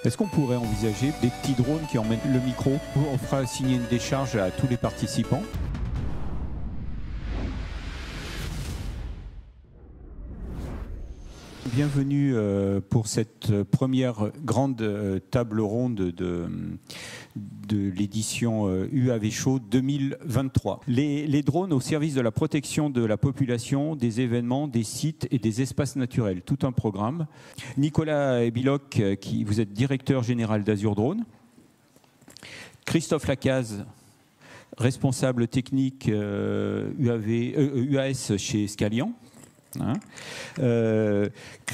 Est-ce qu'on pourrait envisager des petits drones qui emmènent le micro? On fera signer une décharge à tous les participants. Bienvenue pour cette première grande table ronde de l'édition UAV Show 2023. Les drones au service de la protection de la population, des événements, des sites et des espaces naturels. Tout un programme. Nicolas Ebiloc, vous êtes directeur général d'Azur Drone. Christophe Lacaze, responsable technique UAS chez Scalian.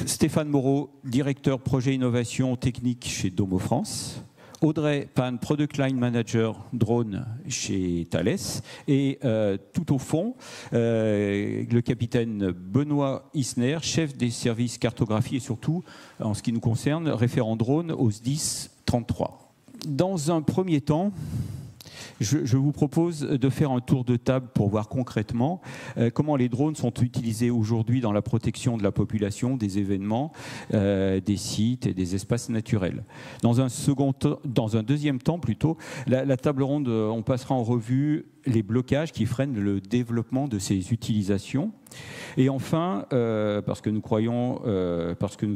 Stéphane Moreau, directeur projet innovation technique chez Domo France. Audrey Pan, Product Line Manager drone chez Thales. Et tout au fond, le capitaine Benoît Isner, chef des services cartographie et surtout, en ce qui nous concerne, référent drone au SDIS 33. Dans un premier temps, je vous propose de faire un tour de table pour voir concrètement comment les drones sont utilisés aujourd'hui dans la protection de la population, des événements, des sites et des espaces naturels. Dans un deuxième temps plutôt, la table ronde, on passera en revue les blocages qui freinent le développement de ces utilisations. Et enfin, parce que nous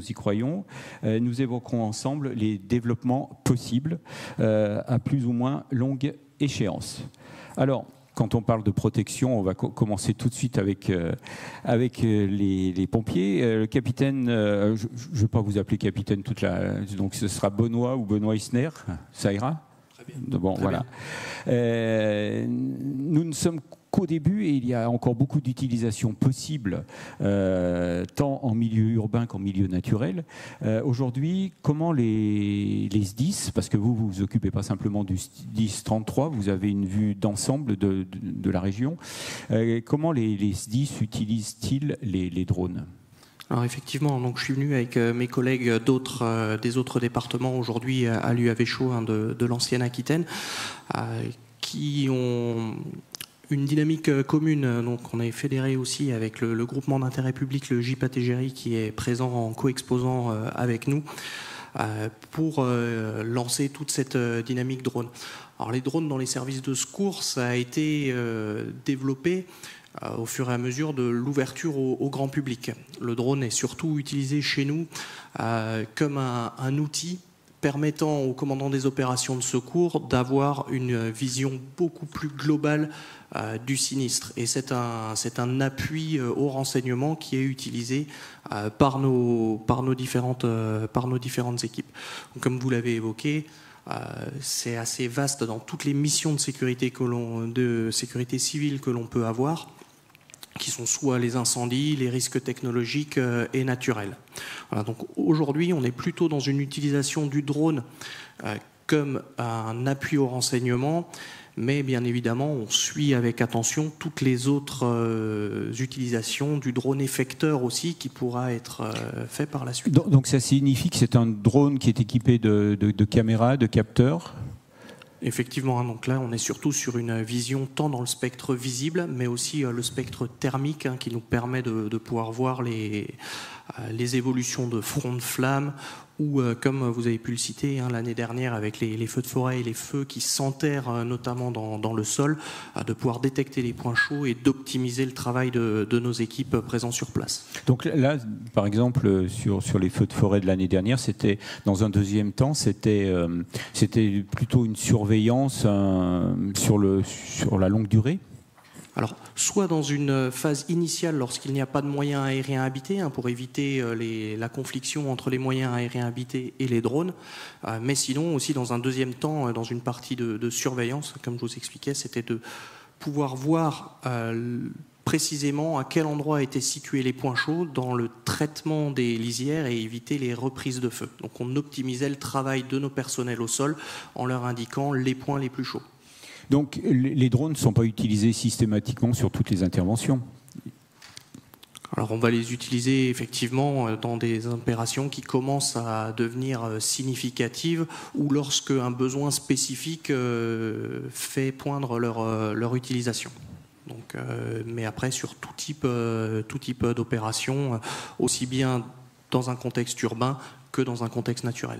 y croyons, nous évoquerons ensemble les développements possibles à plus ou moins longue échéance. Alors, quand on parle de protection, on va commencer tout de suite avec les pompiers. Le capitaine, je ne vais pas vous appeler capitaine donc ce sera Benoît ou Benoît Isner, ça ira ? Très bien. Bon, très voilà. Bien. Nous ne sommes qu'au début et il y a encore beaucoup d'utilisations possibles, tant en milieu urbain qu'en milieu naturel. Aujourd'hui, comment les SDIS, parce que vous vous occupez pas simplement du SDIS 33, vous avez une vue d'ensemble de la région, comment les SDIS utilisent-ils les drones ? Alors effectivement, donc je suis venu avec mes collègues des autres départements aujourd'hui à l'UAV Show de l'ancienne Aquitaine, qui ont une dynamique commune. Donc on est fédéré aussi avec le groupement d'intérêt public, le JPATGRI, qui est présent en co-exposant avec nous pour lancer toute cette dynamique drone. Alors les drones dans les services de secours, ça a été développé au fur et à mesure de l'ouverture au grand public. Le drone est surtout utilisé chez nous comme un outil permettant aux commandants des opérations de secours d'avoir une vision beaucoup plus globale du sinistre. Et c'est un appui au renseignement qui est utilisé par nos différentes équipes. Donc, comme vous l'avez évoqué, c'est assez vaste dans toutes les missions de sécurité civile que l'on peut avoir, qui sont soit les incendies, les risques technologiques et naturels. Voilà, donc aujourd'hui, on est plutôt dans une utilisation du drone comme un appui au renseignement, mais bien évidemment, on suit avec attention toutes les autres utilisations du drone effecteur aussi, qui pourra être fait par la suite. Donc ça signifie que c'est un drone qui est équipé de caméras, de capteurs ? Effectivement, donc là on est surtout sur une vision tant dans le spectre visible, mais aussi le spectre thermique qui nous permet de pouvoir voir les évolutions de fronts de flammes ou, comme vous avez pu le citer l'année dernière avec les feux de forêt et les feux qui s'enterrent notamment dans le sol, de pouvoir détecter les points chauds et d'optimiser le travail de nos équipes présentes sur place. Donc là, par exemple, sur les feux de forêt de l'année dernière, c'était dans un deuxième temps, c'était plutôt une surveillance sur la longue durée ? Alors, soit dans une phase initiale lorsqu'il n'y a pas de moyens aériens habités, pour éviter la confliction entre les moyens aériens habités et les drones, mais sinon aussi dans un deuxième temps, dans une partie de surveillance, comme je vous expliquais, c'était de pouvoir voir précisément à quel endroit étaient situés les points chauds dans le traitement des lisières et éviter les reprises de feu. Donc on optimisait le travail de nos personnels au sol en leur indiquant les points les plus chauds. Donc les drones ne sont pas utilisés systématiquement sur toutes les interventions ? Alors on va les utiliser effectivement dans des opérations qui commencent à devenir significatives ou lorsque un besoin spécifique fait poindre leur utilisation. Donc, mais après sur tout type d'opération, aussi bien dans un contexte urbain que dans un contexte naturel.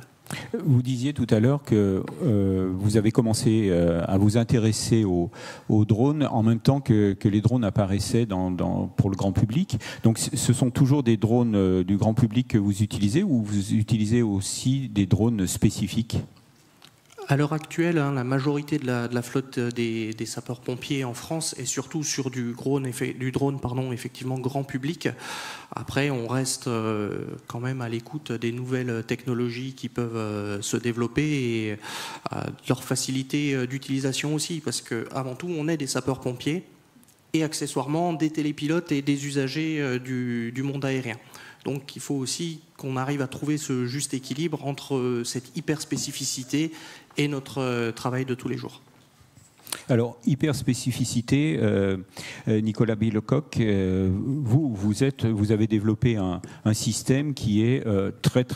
Vous disiez tout à l'heure que vous avez commencé à vous intéresser aux drones en même temps que les drones apparaissaient pour le grand public. Donc ce sont toujours des drones du grand public que vous utilisez, ou vous utilisez aussi des drones spécifiques ? À l'heure actuelle, la majorité de la flotte des sapeurs-pompiers en France est surtout sur du drone effectivement grand public. Après, on reste quand même à l'écoute des nouvelles technologies qui peuvent se développer et leur facilité d'utilisation aussi, parce qu'avant tout, on est des sapeurs-pompiers et accessoirement des télépilotes et des usagers du monde aérien. Donc il faut aussi qu'on arrive à trouver ce juste équilibre entre cette hyper-spécificité et notre travail de tous les jours. Alors, hyper-spécificité, Nicolas Bilecoq, vous avez développé un système qui est très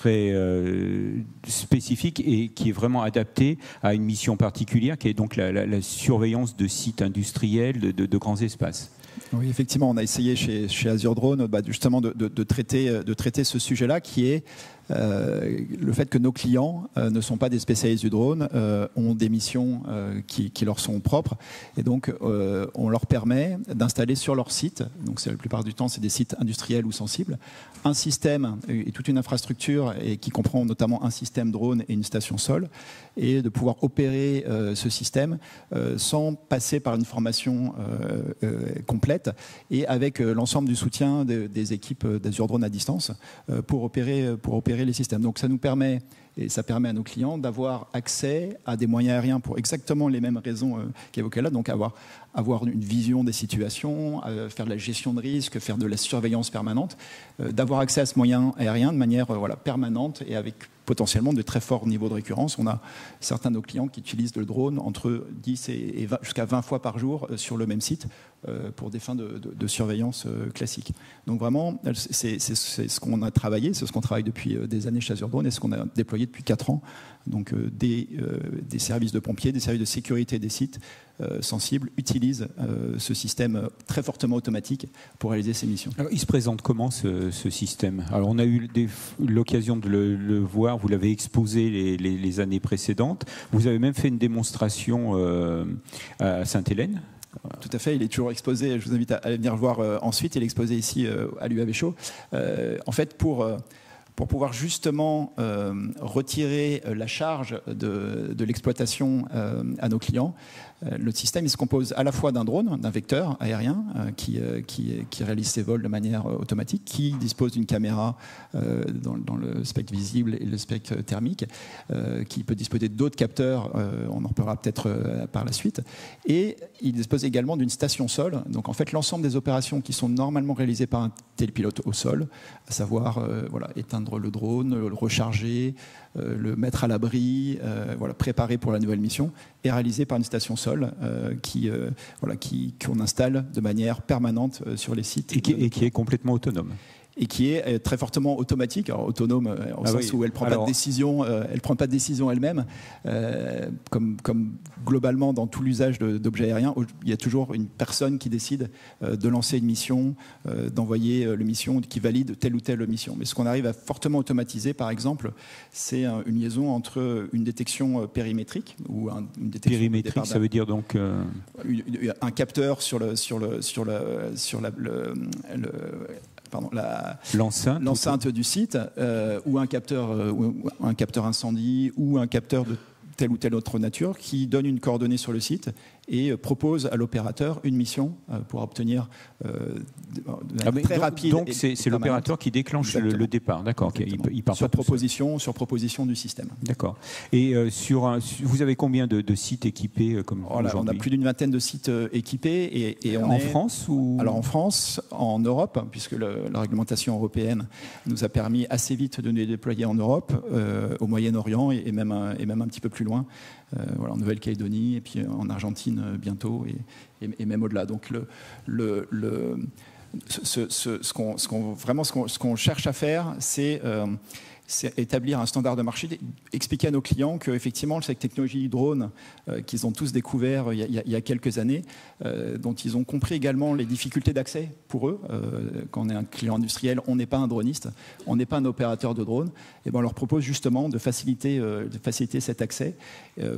spécifique et qui est vraiment adapté à une mission particulière, qui est donc la surveillance de sites industriels, de grands espaces. Oui, effectivement, on a essayé chez Azure Drone justement de traiter ce sujet-là, qui est le fait que nos clients ne sont pas des spécialistes du drone, ont des missions qui leur sont propres, et donc on leur permet d'installer sur leur site, donc la plupart du temps c'est des sites industriels ou sensibles, un système et toute une infrastructure, et qui comprend notamment un système drone et une station sol, et de pouvoir opérer ce système sans passer par une formation complète, et avec l'ensemble du soutien des équipes d'Azure Drone à distance pour opérer les systèmes. Donc ça nous permet, et ça permet à nos clients d'avoir accès à des moyens aériens pour exactement les mêmes raisons qu'évoquées là, donc avoir une vision des situations, faire de la gestion de risque, faire de la surveillance permanente, d'avoir accès à ce moyen aérien de manière permanente et avec potentiellement de très forts niveaux de récurrence. On a certains de nos clients qui utilisent le drone entre 10 et 20, jusqu'à 20 fois par jour sur le même site pour des fins de surveillance classique. Donc vraiment, c'est ce qu'on a travaillé, c'est ce qu'on travaille depuis des années chez Azure Drone et ce qu'on a déployé depuis 4 ans. Donc des services de pompiers, des services de sécurité des sites sensibles utilisent ce système très fortement automatique pour réaliser ces missions. Alors, il se présente comment ce système? Alors, on a eu l'occasion de le voir, vous l'avez exposé les années précédentes. Vous avez même fait une démonstration à Sainte-Hélène. Tout à fait, il est toujours exposé, je vous invite à venir le voir ensuite, il est exposé ici à l'UAV Show. En fait, pour pouvoir justement retirer la charge de l'exploitation à nos clients, le système il se compose à la fois d'un drone, d'un vecteur aérien qui réalise ses vols de manière automatique, qui dispose d'une caméra dans le spectre visible et le spectre thermique, qui peut disposer d'autres capteurs, on en reparlera peut-être par la suite, et il dispose également d'une station sol. Donc en fait l'ensemble des opérations qui sont normalement réalisées par un télépilote au sol, à savoir éteindre le drone, le recharger, le mettre à l'abri, préparer pour la nouvelle mission, est réalisé par une station sol qu'on installe de manière permanente sur les sites. Et qui est complètement autonome. Et qui est très fortement automatique, alors autonome au sens où elle ne prend pas de décision, elle-même, comme globalement dans tout l'usage d'objets aériens, il y a toujours une personne qui décide de lancer une mission, d'envoyer une mission qui valide telle ou telle mission. Mais ce qu'on arrive à fortement automatiser, par exemple, c'est une liaison entre une détection périmétrique ou une détection périmétrique, ça veut dire donc un capteur l'enceinte du site, ou un capteur incendie, ou un capteur de telle ou telle autre nature qui donne une coordonnée sur le site et propose à l'opérateur une mission pour obtenir très rapide. Donc c'est l'opérateur qui déclenche le départ, d'accord. Il part sur proposition du système. D'accord. Et vous avez combien de sites équipés comme aujourd'hui ? On a plus d'une vingtaine de sites équipés. Et en France ou... Alors en France, en Europe, puisque la réglementation européenne nous a permis assez vite de nous déployer en Europe, au Moyen-Orient et même un petit peu plus loin. En Nouvelle-Calédonie et puis en Argentine bientôt et même au-delà. Donc ce qu'on cherche à faire, c'est c'est établir un standard de marché, expliquer à nos clients qu'effectivement, cette technologie drone qu'ils ont tous découvert il y a quelques années, dont ils ont compris également les difficultés d'accès pour eux. Quand on est un client industriel, on n'est pas un droniste, on n'est pas un opérateur de drone. Et ben, on leur propose justement de faciliter cet accès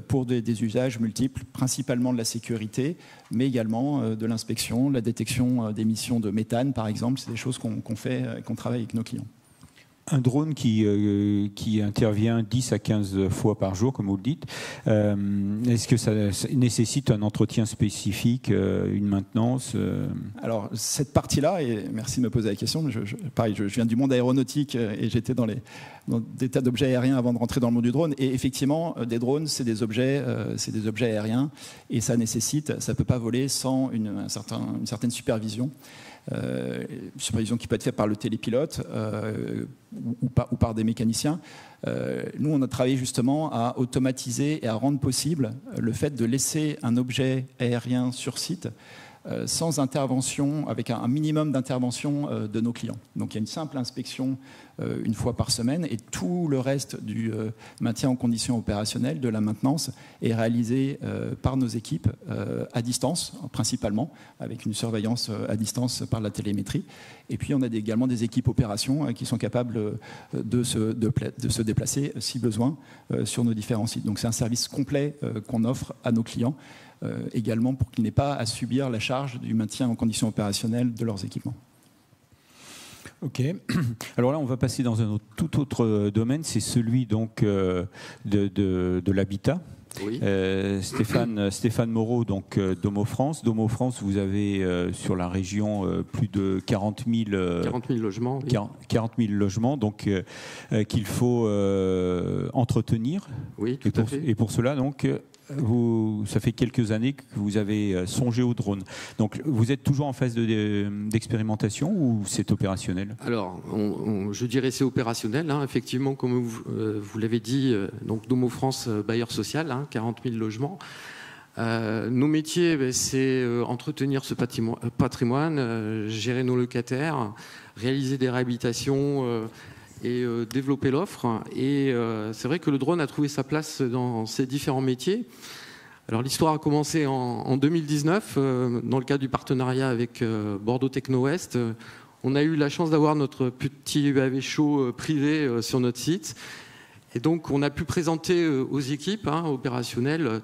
pour des usages multiples, principalement de la sécurité, mais également de l'inspection, la détection d'émissions de méthane, par exemple. C'est des choses qu'on fait et qu'on travaille avec nos clients. Un drone qui intervient 10 à 15 fois par jour, comme vous le dites, est-ce que ça nécessite un entretien spécifique, une maintenance Alors, cette partie-là, et merci de me poser la question, pareil, je viens du monde aéronautique et j'étais dans des tas d'objets aériens avant de rentrer dans le monde du drone. Et effectivement, des drones, c'est des objets aériens et ça ne peut pas voler sans une certaine supervision. Supervision qui peut être faite par le télépilote ou par des mécaniciens. Nous, on a travaillé justement à automatiser et à rendre possible le fait de laisser un objet aérien sur site sans intervention, avec un minimum d'intervention de nos clients. Donc il y a une simple inspection une fois par semaine et tout le reste du maintien en condition opérationnelle, de la maintenance, est réalisé par nos équipes à distance, principalement, avec une surveillance à distance par la télémétrie. Et puis on a également des équipes opérations qui sont capables de se déplacer, si besoin, sur nos différents sites. Donc c'est un service complet qu'on offre à nos clients, également pour qu'ils n'aient pas à subir la charge du maintien en condition opérationnelle de leurs équipements. Ok. Alors là, on va passer dans tout autre domaine, c'est celui donc de l'habitat. Oui. Stéphane Moreau, donc Domo France. Domo France, vous avez sur la région plus de 40 000 logements. Oui. 40 000 logements, donc qu'il faut entretenir. Oui, tout à fait. Et pour cela, donc, ça fait quelques années que vous avez songé au drone. Donc, vous êtes toujours en phase d'expérimentation ou c'est opérationnel? Alors, je dirais c'est opérationnel. Hein. Effectivement, comme vous l'avez dit, donc Domo France, bailleur social, 40 000 logements. Nos métiers, c'est entretenir ce patrimoine, gérer nos locataires, réaliser des réhabilitations et développer l'offre. Et c'est vrai que le drone a trouvé sa place dans ces différents métiers. Alors l'histoire a commencé en 2019, dans le cadre du partenariat avec Bordeaux Techno West. On a eu la chance d'avoir notre petit UAV show privé sur notre site. Et donc on a pu présenter aux équipes opérationnelles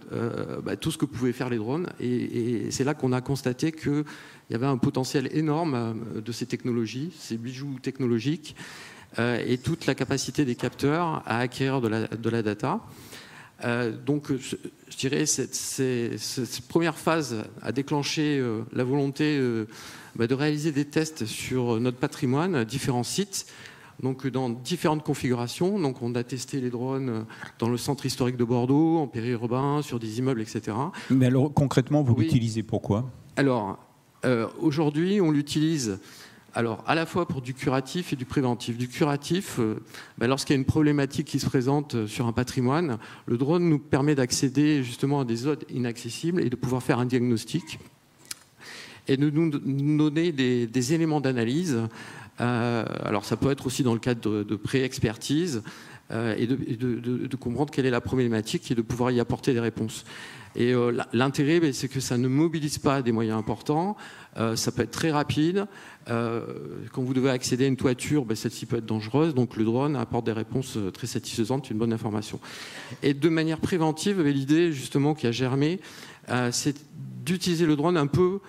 tout ce que pouvaient faire les drones. Et c'est là qu'on a constaté qu'il y avait un potentiel énorme de ces technologies, ces bijoux technologiques, et toute la capacité des capteurs à acquérir de la data. Donc je dirais cette première phase a déclenché la volonté de réaliser des tests sur notre patrimoine, différents sites, donc dans différentes configurations. Donc on a testé les drones dans le centre historique de Bordeaux, en périurbain, sur des immeubles, etc. Mais alors concrètement, vous l'utilisez pourquoi? Alors aujourd'hui, on l'utilise à la fois pour du curatif et du préventif. Du curatif, lorsqu'il y a une problématique qui se présente sur un patrimoine, le drone nous permet d'accéder justement à des zones inaccessibles et de pouvoir faire un diagnostic et de nous donner des éléments d'analyse. Alors ça peut être aussi dans le cadre de pré-expertise et de comprendre quelle est la problématique et de pouvoir y apporter des réponses. Et l'intérêt, c'est que ça ne mobilise pas des moyens importants, ça peut être très rapide. Quand vous devez accéder à une toiture, celle-ci peut être dangereuse, donc le drone apporte des réponses très satisfaisantes, une bonne information. Et de manière préventive, l'idée justement qui a germé, c'est d'utiliser le drone un peu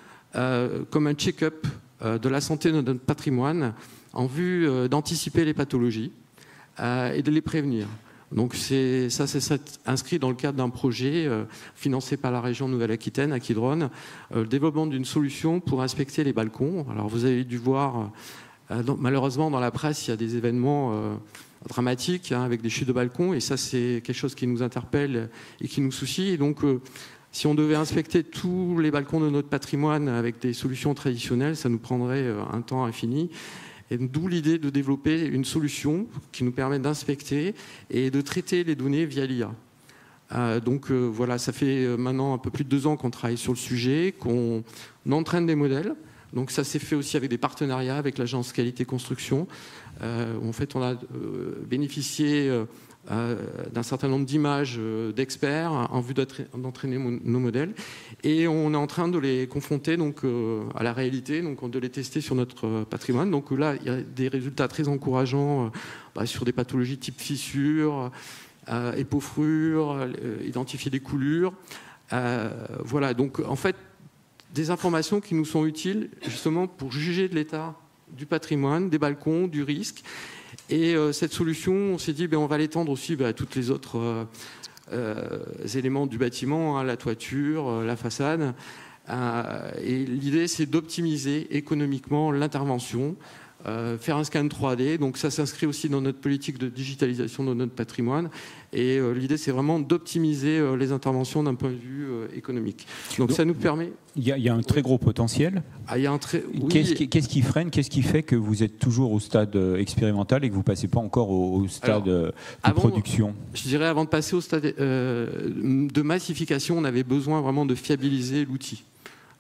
comme un check-up de la santé de notre patrimoine en vue d'anticiper les pathologies et de les prévenir. Donc c'est inscrit dans le cadre d'un projet financé par la région Nouvelle-Aquitaine, Aquidrone, le développement d'une solution pour inspecter les balcons. Alors vous avez dû voir, malheureusement dans la presse, il y a des événements dramatiques avec des chutes de balcons, et ça c'est quelque chose qui nous interpelle et qui nous soucie. Et donc si on devait inspecter tous les balcons de notre patrimoine avec des solutions traditionnelles, ça nous prendrait un temps infini. Et d'où l'idée de développer une solution qui nous permet d'inspecter et de traiter les données via l'IA. Donc voilà, ça fait maintenant un peu plus de 2 ans qu'on travaille sur le sujet, qu'on entraîne des modèles. Donc ça s'est fait aussi avec des partenariats avec l'agence qualité construction. En fait, on a bénéficié d'un certain nombre d'images d'experts en vue d'entraîner nos modèles, et on est en train de les confronter donc à la réalité, donc de les tester sur notre patrimoine. Donc là, il y a des résultats très encourageants sur des pathologies type fissures, épaufrures, identifier des coulures. Voilà, donc en fait, des informations qui nous sont utiles justement pour juger de l'état du patrimoine, des balcons, du risque. Et cette solution, on s'est dit, on va l'étendre aussi à tous les autres éléments du bâtiment, la toiture, la façade. Et l'idée, c'est d'optimiser économiquement l'intervention, faire un scan 3D. Donc ça s'inscrit aussi dans notre politique de digitalisation de notre patrimoine. Et l'idée, c'est vraiment d'optimiser les interventions d'un point de vue économique. Donc ça nous permet... Il y a un très gros potentiel. Il y a un très... Oui. Qu'est-ce qui freine, qu'est-ce qui fait que vous êtes toujours au stade expérimental et que vous ne passez pas encore au stade de production? Je dirais, avant de passer au stade de massification, on avait besoin vraiment de fiabiliser l'outil.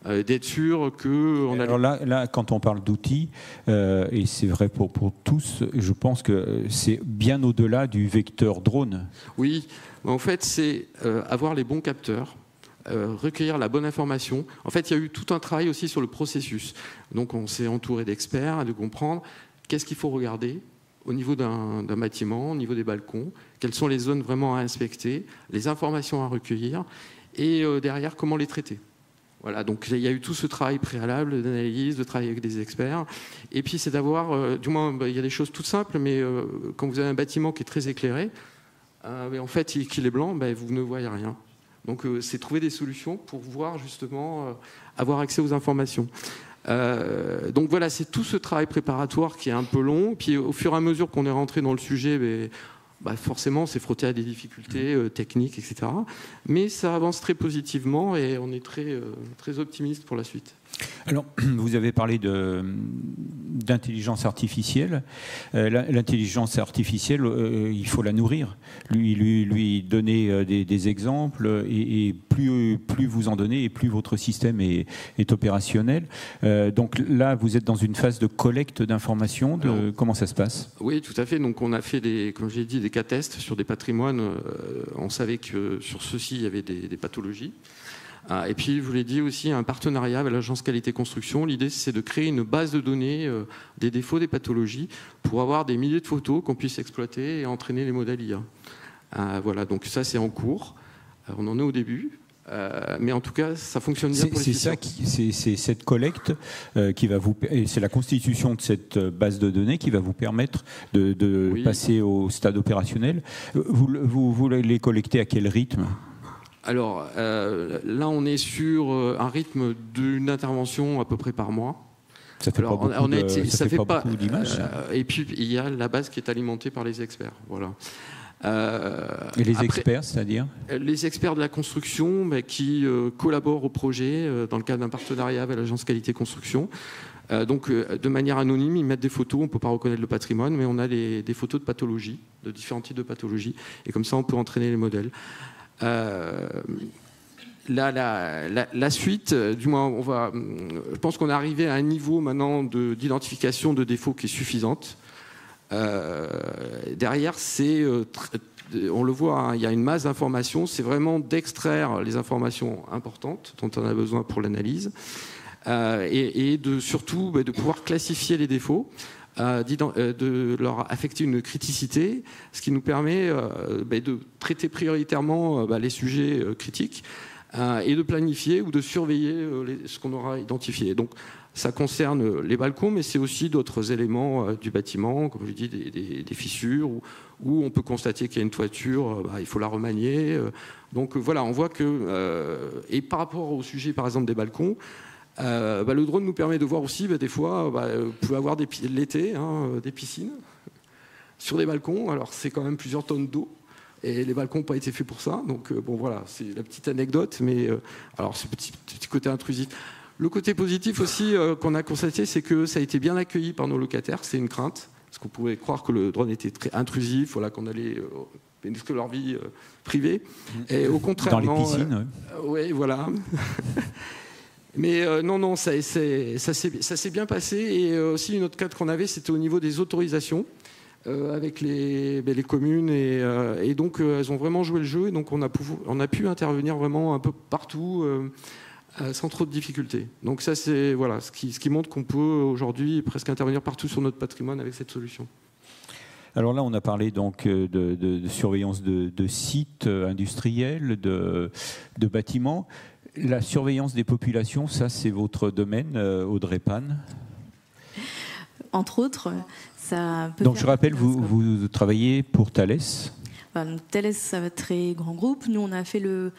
D'être sûr que... Alors là, quand on parle d'outils, et c'est vrai pour tous, je pense que c'est bien au-delà du vecteur drone. Oui, en fait, c'est avoir les bons capteurs, recueillir la bonne information. En fait, il y a eu tout un travail aussi sur le processus. Donc on s'est entouré d'experts, de comprendre qu'est-ce qu'il faut regarder au niveau d'un bâtiment, au niveau des balcons, quelles sont les zones vraiment à inspecter, les informations à recueillir, et derrière, comment les traiter. Voilà, donc il y a eu tout ce travail préalable d'analyse, de travail avec des experts. Et puis c'est d'avoir, du moins il y a des choses toutes simples, mais quand vous avez un bâtiment qui est très éclairé, en fait qu'il est blanc, vous ne voyez rien. Donc c'est trouver des solutions pour pouvoir justement avoir accès aux informations. Donc voilà, c'est tout ce travail préparatoire qui est un peu long. Puis au fur et à mesure qu'on est rentré dans le sujet, forcément, c'est frotté à des difficultés techniques, etc. Mais ça avance très positivement et on est très, très optimiste pour la suite. Alors, vous avez parlé d'intelligence artificielle. L'intelligence artificielle, il faut la nourrir, lui donner des exemples, et plus vous en donnez, et plus votre système est opérationnel. Donc là, vous êtes dans une phase de collecte d'informations. Comment ça se passe? Oui, tout à fait. Donc on a fait, comme j'ai dit, des cas tests sur des patrimoines. On savait que sur ceux-ci, il y avait des pathologies. Et puis, je vous l'ai dit aussi, un partenariat avec l'agence qualité construction. L'idée, c'est de créer une base de données des défauts, des pathologies, pour avoir des milliers de photos qu'on puisse exploiter et entraîner les modèles IA. Voilà, donc ça, c'est en cours. On en est au début. Mais en tout cas, ça fonctionne bien pour les c'est cette collecte qui va c'est la constitution de cette base de données qui va vous permettre de passer au stade opérationnel. Vous les collectez à quel rythme? Alors là, on est sur un rythme d'une intervention à peu près par mois. Ça fait pas beaucoup d'images. Et puis, il y a la base qui est alimentée par les experts. Voilà. Et les experts, c'est-à-dire? Les experts de la construction qui collaborent au projet dans le cadre d'un partenariat avec l'agence qualité construction. Donc, de manière anonyme, ils mettent des photos. On ne peut pas reconnaître le patrimoine, mais on a des photos de pathologies, de différents types de pathologies. Et comme ça, on peut entraîner les modèles. La suite, du moins, je pense qu'on est arrivé à un niveau maintenant d'identification de défauts qui est suffisante. Derrière, on le voit, il y a une masse d'informations. C'est vraiment d'extraire les informations importantes dont on a besoin pour l'analyse, et surtout de pouvoir classifier les défauts. De leur affecter une criticité, ce qui nous permet de traiter prioritairement les sujets critiques et de planifier ou de surveiller ce qu'on aura identifié. Donc ça concerne les balcons, mais c'est aussi d'autres éléments du bâtiment, comme je dis, des fissures, où on peut constater qu'il y a une toiture, il faut la remanier. Donc voilà, on voit que... et par rapport au sujet, par exemple, des balcons, le drone nous permet de voir aussi, des fois, vous pouvez avoir l'été, des piscines sur des balcons. Alors, c'est quand même plusieurs tonnes d'eau. Et les balcons n'ont pas été faits pour ça. Donc, voilà, c'est la petite anecdote. Mais alors, ce petit côté intrusif. Le côté positif aussi qu'on a constaté, c'est que ça a été bien accueilli par nos locataires. C'est une crainte. Parce qu'on pouvait croire que le drone était très intrusif, voilà, qu'on allait... bénéficier de leur vie privée. Et au contraire... Dans les piscines, oui, voilà. Mais non, ça s'est bien passé. Et aussi, une autre cadre qu'on avait, c'était au niveau des autorisations avec les communes. Et donc, elles ont vraiment joué le jeu. Et donc, on a pu intervenir vraiment un peu partout sans trop de difficultés. Donc ça, c'est voilà, ce qui montre qu'on peut aujourd'hui presque intervenir partout sur notre patrimoine avec cette solution. Alors là, on a parlé donc de surveillance de sites industriels, de bâtiments. La surveillance des populations, ça c'est votre domaine, Audrey Pan. Entre autres, ça peut. Donc je rappelle, vous travaillez pour Thales. Donc Thales, c'est un très grand groupe. Nous, on a fait le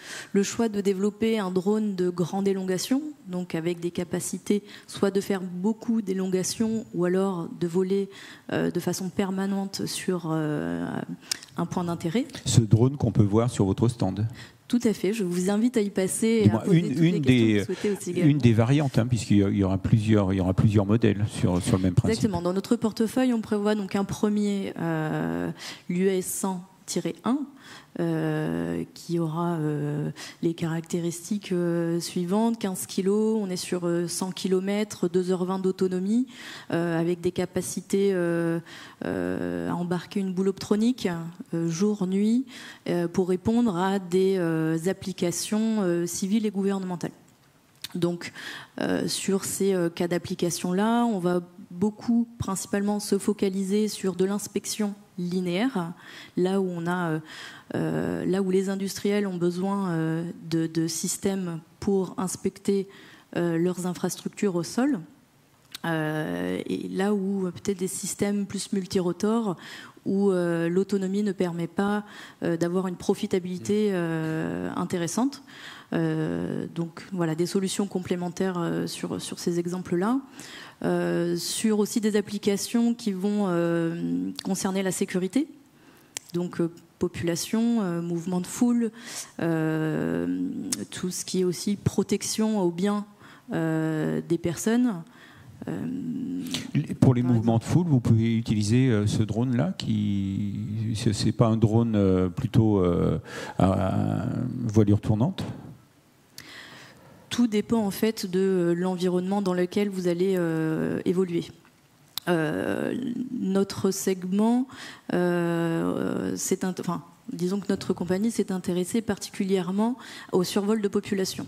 choix de développer un drone de grande élongation, donc avec des capacités soit de faire beaucoup d'élongation ou alors de voler de façon permanente sur un point d'intérêt. Ce drone qu'on peut voir sur votre stand. Tout à fait, je vous invite à y passer et à poser toutes les questions que vous souhaitez aussi également. Une des variantes, puisqu'il y aura plusieurs modèles sur le même principe. Exactement. Dans notre portefeuille, on prévoit donc un premier, l'US 100-1, qui aura les caractéristiques suivantes, 15 kg, on est sur 100 km, 2h20 d'autonomie, avec des capacités à embarquer une boule optronique jour, nuit, pour répondre à des applications civiles et gouvernementales. Donc sur ces cas d'application-là, on va principalement se focaliser sur de l'inspection linéaire, là où les industriels ont besoin de systèmes pour inspecter leurs infrastructures au sol, et là où peut-être des systèmes plus multirotors où l'autonomie ne permet pas d'avoir une profitabilité intéressante. Donc voilà, des solutions complémentaires sur ces exemples-là. Sur aussi des applications qui vont concerner la sécurité, donc population, mouvement de foule, tout ce qui est aussi protection aux biens des personnes. Pour les mouvements de foule, vous pouvez utiliser ce drone-là, c'est pas un drone plutôt à voilure tournante? Tout dépend en fait de l'environnement dans lequel vous allez évoluer. Notre segment, disons que notre compagnie s'est intéressée particulièrement au survol de population.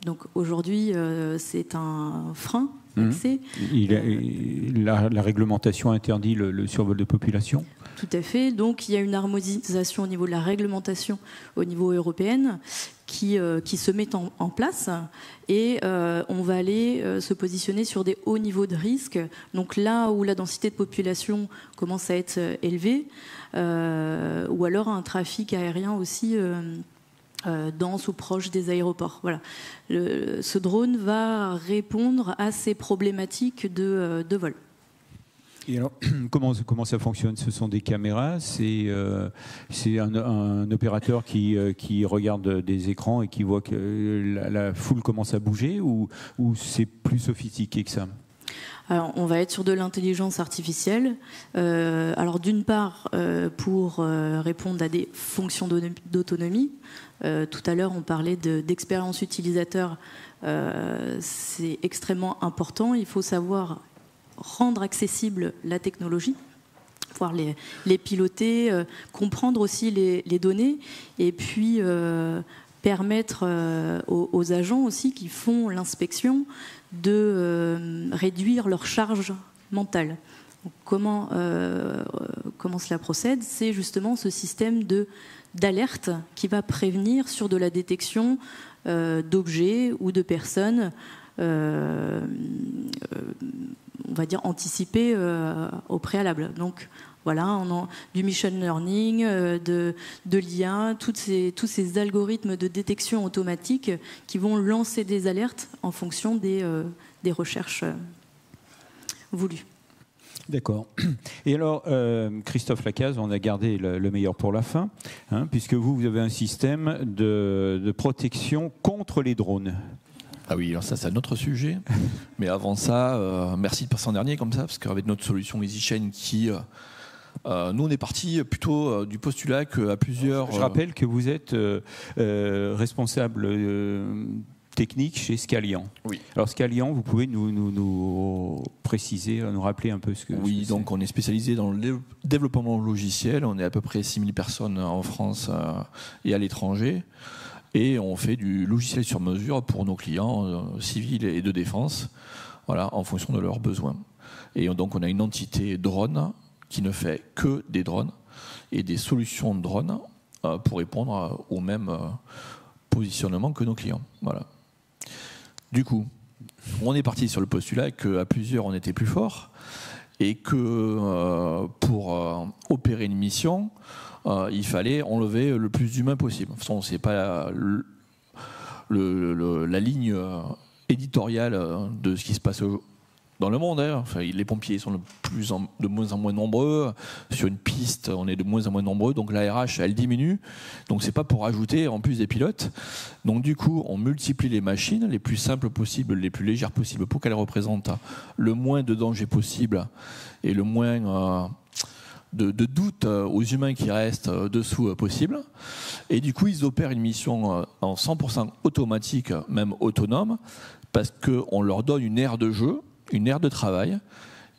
Donc aujourd'hui, c'est un frein. La réglementation interdit le survol de population. Tout à fait. Donc il y a une harmonisation au niveau de la réglementation au niveau européen qui se met en place, et on va aller se positionner sur des hauts niveaux de risque. Donc là où la densité de population commence à être élevée, ou alors un trafic aérien aussi dense ou proche des aéroports. Voilà. Ce drone va répondre à ces problématiques de vol. Et alors, comment ça fonctionne? Ce sont des caméras, c'est un opérateur qui regarde des écrans et qui voit que la foule commence à bouger, ou c'est plus sophistiqué que ça? Alors, on va être sur de l'intelligence artificielle. Alors d'une part, pour répondre à des fonctions d'autonomie. Tout à l'heure, on parlait d'expérience utilisateur. C'est extrêmement important. Il faut savoir rendre accessible la technologie, pouvoir les piloter, comprendre aussi les données, et puis permettre aux agents aussi qui font l'inspection de réduire leur charge mentale. Donc, comment cela procède? C'est justement ce système d'alerte qui va prévenir sur de la détection d'objets ou de personnes, on va dire anticipées au préalable. Donc voilà, on a du machine learning, de l'IA, tous ces algorithmes de détection automatique qui vont lancer des alertes en fonction des recherches voulues. D'accord. Et alors, Christophe Lacaze, on a gardé le meilleur pour la fin, puisque vous avez un système de protection contre les drones. Ah oui, alors ça c'est un autre sujet. Mais avant ça, merci de passer en dernier comme ça, parce qu'avec notre solution EasyChain qui... nous, on est parti plutôt du postulat qu'à plusieurs... Je rappelle que vous êtes responsable technique chez Scalian. Oui. Alors Scalian, vous pouvez nous préciser, nous rappeler un peu ce que Oui, ce donc on est spécialisé dans le développement logiciel. On est à peu près 6000 personnes en France et à l'étranger. Et on fait du logiciel sur mesure pour nos clients civils et de défense, voilà, en fonction de leurs besoins. Et donc on a une entité drone qui ne fait que des drones et des solutions de drones pour répondre au même positionnement que nos clients. Voilà. Du coup, on est parti sur le postulat qu'à plusieurs, on était plus fort et que pour opérer une mission, il fallait enlever le plus d'humains possible. De toute façon, ce n'est pas la ligne éditoriale de ce qui se passe dans le monde. Enfin, les pompiers sont de moins en moins nombreux. Sur une piste, on est de moins en moins nombreux. Donc la RH, elle diminue. Donc c'est pas pour ajouter en plus des pilotes. Donc du coup, on multiplie les machines les plus simples possibles, les plus légères possibles, pour qu'elles représentent le moins de danger possible et le moins de doute aux humains qui restent dessous possible. Et du coup, ils opèrent une mission en 100% automatique, même autonome, parce qu'on leur donne une aire de jeu, une aire de travail,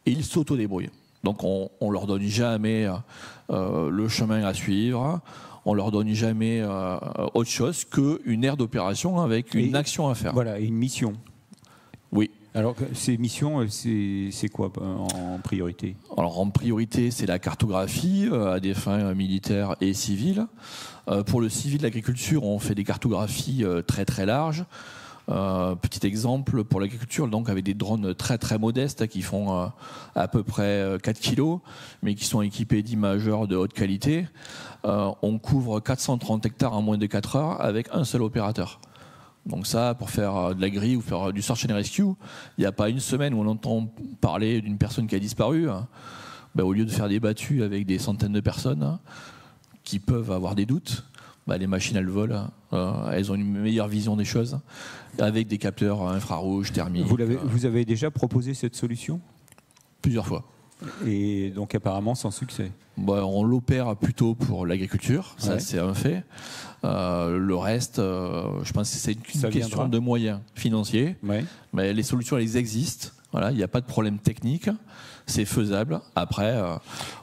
et ils s'auto-débrouillent. Donc on ne leur donne jamais le chemin à suivre, on ne leur donne jamais autre chose qu'une aire d'opération avec une action à faire. Voilà, et une mission. Oui. Alors ces missions, c'est quoi en priorité? Alors en priorité, c'est la cartographie à des fins militaires et civiles. Pour le civil, l'agriculture, on fait des cartographies très très larges. Petit exemple pour l'agriculture, donc avec des drones très très modestes qui font à peu près 4 kg, mais qui sont équipés d'imageurs de haute qualité. On couvre 430 hectares en moins de 4 heures avec un seul opérateur. Donc ça, pour faire de la grille ou faire du search and rescue, il n'y a pas une semaine où on entend parler d'une personne qui a disparu. Au lieu de faire des battues avec des centaines de personnes qui peuvent avoir des doutes, les machines, elles volent, elles ont une meilleure vision des choses, avec des capteurs infrarouges, thermiques. Vous avez déjà proposé cette solution? Plusieurs fois. Et donc apparemment sans succès. On l'opère plutôt pour l'agriculture, ça ouais. C'est un fait. Le reste, je pense que c'est une question de moyens financiers. Ouais. Mais les solutions, elles existent. Voilà, il n'y a pas de problème technique. C'est faisable. Après,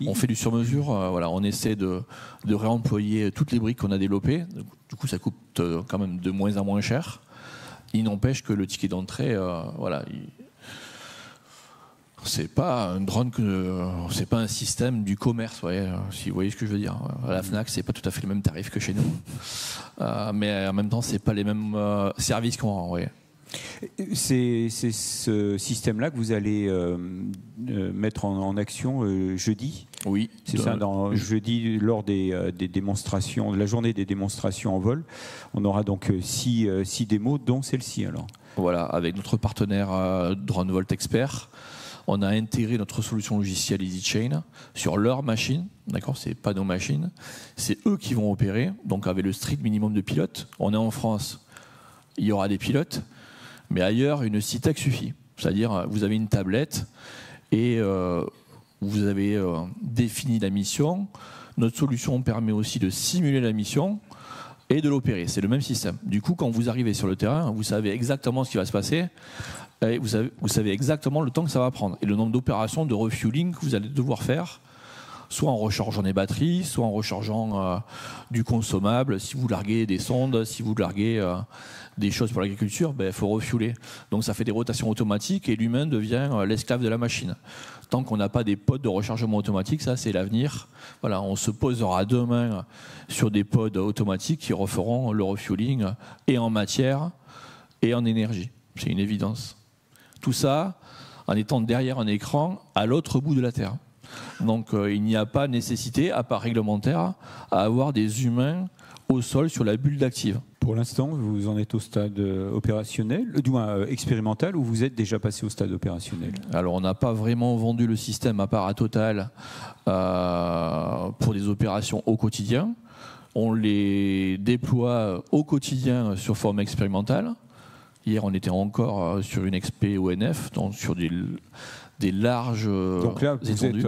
on fait du sur-mesure. On essaie de réemployer toutes les briques qu'on a développées. Du coup, ça coûte quand même de moins en moins cher. Il n'empêche que le ticket d'entrée, c'est pas un drone, c'est pas un système du commerce, si vous voyez ce que je veux dire. À la Fnac, c'est pas tout à fait le même tarif que chez nous, mais en même temps, c'est pas les mêmes services qu'on rend. Ouais. C'est ce système-là que vous allez mettre en action jeudi. Oui. C'est ça, jeudi, lors des démonstrations, de la journée des démonstrations en vol. On aura donc 6 démos, dont celle-ci alors. Voilà, avec notre partenaire DroneVolt Expert. On a intégré notre solution logicielle EasyChain sur leur machine. D'accord, c'est pas nos machines. C'est eux qui vont opérer, donc avec le strict minimum de pilotes. On est en France, il y aura des pilotes, mais ailleurs, une CITEC suffit. C'est-à-dire, vous avez une tablette et vous avez défini la mission. Notre solution permet aussi de simuler la mission et de l'opérer. C'est le même système. Du coup, quand vous arrivez sur le terrain, vous savez exactement ce qui va se passer. Et vous savez exactement le temps que ça va prendre et le nombre d'opérations de refueling que vous allez devoir faire, soit en rechargeant des batteries, soit en rechargeant du consommable. Si vous larguez des sondes, si vous larguez des choses pour l'agriculture, il faut refueler. Donc ça fait des rotations automatiques et l'humain devient l'esclave de la machine. Tant qu'on n'a pas des pods de rechargement automatique, ça c'est l'avenir. Voilà, on se posera demain sur des pods automatiques qui referont le refueling et en matière et en énergie. C'est une évidence. Tout ça en étant derrière un écran à l'autre bout de la Terre. Donc il n'y a pas nécessité, à part réglementaire, à avoir des humains au sol sur la bulle d'active. Pour l'instant, vous en êtes au stade opérationnel, du moins expérimental, ou vous êtes déjà passé au stade opérationnel? Alors on n'a pas vraiment vendu le système à part à Total pour des opérations au quotidien. On les déploie au quotidien sur forme expérimentale. Hier, on était encore sur une expé ONF, donc sur des des larges Donc là, vous étendues. êtes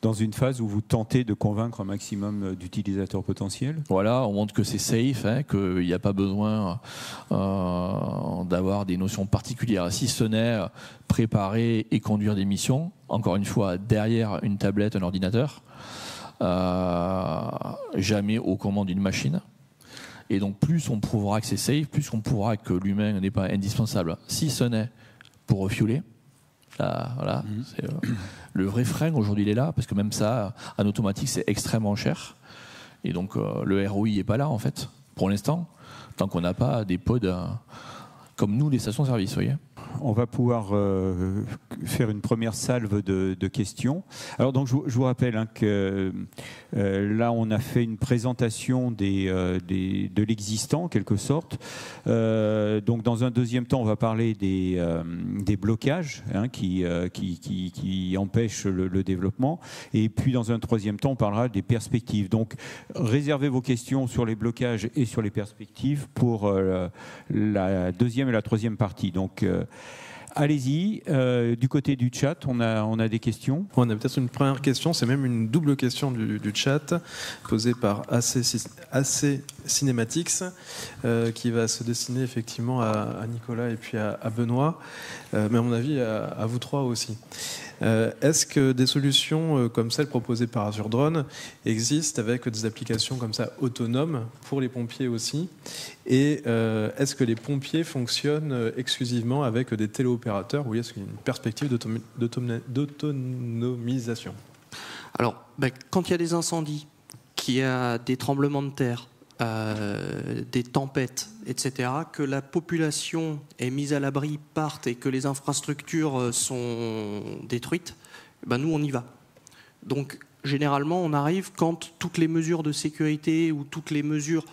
dans une phase où vous tentez de convaincre un maximum d'utilisateurs potentiels. Voilà, on montre que c'est safe, hein, qu'il n'y a pas besoin d'avoir des notions particulières, si ce n'est préparer et conduire des missions, encore une fois, derrière une tablette, un ordinateur, jamais aux commandes d'une machine. Et donc plus on prouvera que c'est safe, plus on prouvera que l'humain n'est pas indispensable, si ce n'est pour refueler. Là, voilà, le vrai frein aujourd'hui il est là, parce que même ça, en automatique, c'est extrêmement cher. Et donc le ROI n'est pas là en fait, pour l'instant, tant qu'on n'a pas des pods comme nous, les stations-service, vous voyez. On va pouvoir faire une première salve de questions. Alors donc je vous rappelle que là on a fait une présentation de l'existant en quelque sorte. Donc dans un deuxième temps on va parler des blocages qui empêchent le développement. Et puis dans un troisième temps on parlera des perspectives. Donc réservez vos questions sur les blocages et sur les perspectives pour la deuxième et la troisième partie. Donc allez-y, du côté du chat, on a des questions. On a peut-être une première question, c'est même une double question du chat, posée par AC Cinematics, qui va se destiner effectivement à Nicolas et puis à Benoît, mais à mon avis à vous trois aussi. Est-ce que des solutions comme celles proposées par Azure Drone existent avec des applications comme ça autonomes pour les pompiers aussi? Et est-ce que les pompiers fonctionnent exclusivement avec des téléopérateurs ou est-ce qu'il y a une perspective d'autonomisation? Alors, quand il y a des incendies, qu'il y a des tremblements de terre, des tempêtes, etc., que la population est mise à l'abri, parte et que les infrastructures sont détruites, nous on y va. Donc généralement on arrive quand toutes les mesures de sécurité ou toutes les mesures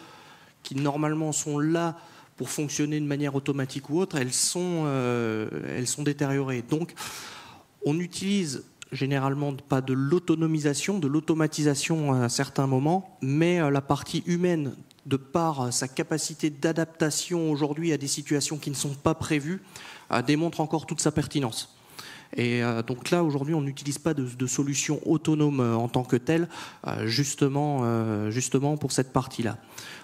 qui normalement sont là pour fonctionner de manière automatique ou autre, elles sont détériorées. Donc on utilise généralement pas de l'autonomisation, de l'automatisation à un certain moment, mais la partie humaine, de par sa capacité d'adaptation aujourd'hui à des situations qui ne sont pas prévues, démontre encore toute sa pertinence. Et donc là, aujourd'hui, on n'utilise pas de solution autonome en tant que telle, justement pour cette partie-là.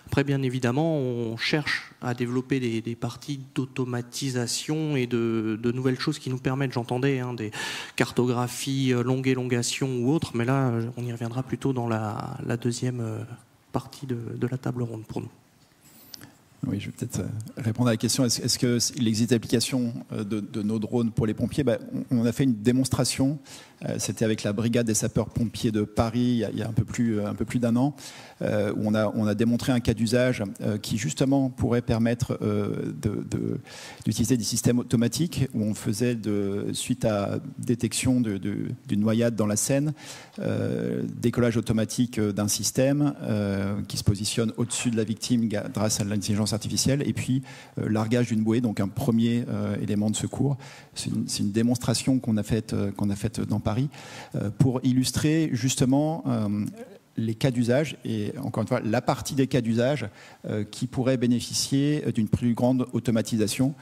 Après, bien évidemment, on cherche à développer des parties d'automatisation et de nouvelles choses qui nous permettent, j'entendais, des cartographies, longue élongation ou autres, mais là, on y reviendra plutôt dans la deuxième partie de la table ronde pour nous. Oui, je vais peut-être répondre à la question. Est-ce qu'il existe des applications de nos drones pour les pompiers? On a fait une démonstration. C'était avec la brigade des sapeurs-pompiers de Paris il y a un peu plus d'un an, où on a démontré un cas d'usage qui justement pourrait permettre d'utiliser des systèmes automatiques où on faisait suite à détection d'une noyade dans la Seine, décollage automatique d'un système qui se positionne au-dessus de la victime grâce à l'intelligence artificielle, et puis largage d'une bouée, donc un premier élément de secours. C'est une démonstration qu'on a faite dans Paris pour illustrer justement les cas d'usage et encore une fois la partie des cas d'usage qui pourraient bénéficier d'une plus grande automatisation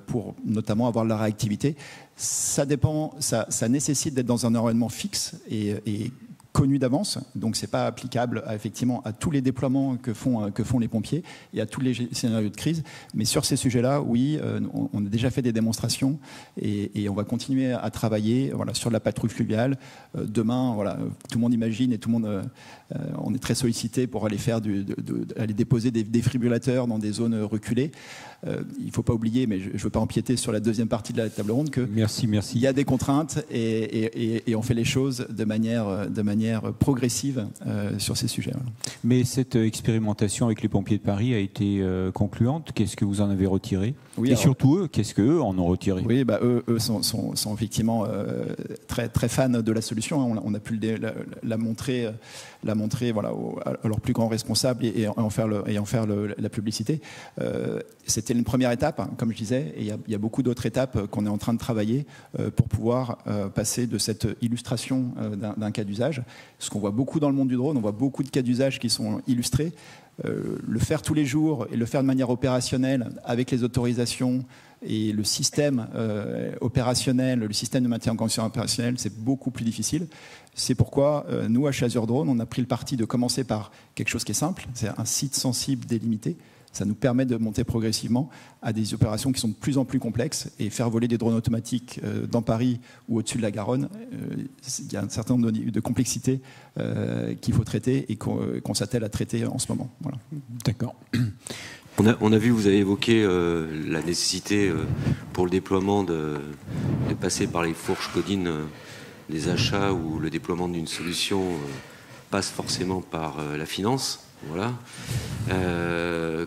pour notamment avoir de la réactivité. Ça dépend, ça nécessite d'être dans un environnement fixe et connu d'avance, donc c'est pas applicable effectivement à tous les déploiements que font les pompiers et à tous les scénarios de crise. Mais sur ces sujets-là, oui, on a déjà fait des démonstrations et on va continuer à travailler sur la patrouille fluviale. Demain, tout le monde imagine et tout le monde, on est très sollicité pour aller aller déposer des défibrillateurs dans des zones reculées. Il ne faut pas oublier, mais je ne veux pas empiéter sur la deuxième partie de la table ronde, que merci. Il y a des contraintes et on fait les choses de manière progressive sur ces sujets. Mais cette expérimentation avec les pompiers de Paris a été concluante. Qu'est-ce que vous en avez retiré? Et surtout eux, qu'est-ce qu'eux en ont retiré? Oui, eux sont effectivement très, très fans de la solution. On a pu la montrer à leurs plus grands responsables et en faire la publicité. C'était une première étape, comme je disais, et il y a beaucoup d'autres étapes qu'on est en train de travailler pour pouvoir passer de cette illustration d'un cas d'usage. Ce qu'on voit beaucoup dans le monde du drone, on voit beaucoup de cas d'usage qui sont illustrés. le faire tous les jours et le faire de manière opérationnelle avec les autorisations et le système opérationnel, le système de maintien en condition opérationnelle, c'est beaucoup plus difficile. C'est pourquoi nous, chez Azure Drone, on a pris le parti de commencer par quelque chose qui est simple, c'est un site sensible délimité. Ça nous permet de monter progressivement à des opérations qui sont de plus en plus complexes et faire voler des drones automatiques dans Paris ou au-dessus de la Garonne. Il y a un certain nombre de complexités qu'il faut traiter et qu'on s'attelle à traiter en ce moment. Voilà. D'accord. On a vu, vous avez évoqué la nécessité pour le déploiement de passer par les fourches codines des achats où le déploiement d'une solution passe forcément par la finance. Voilà.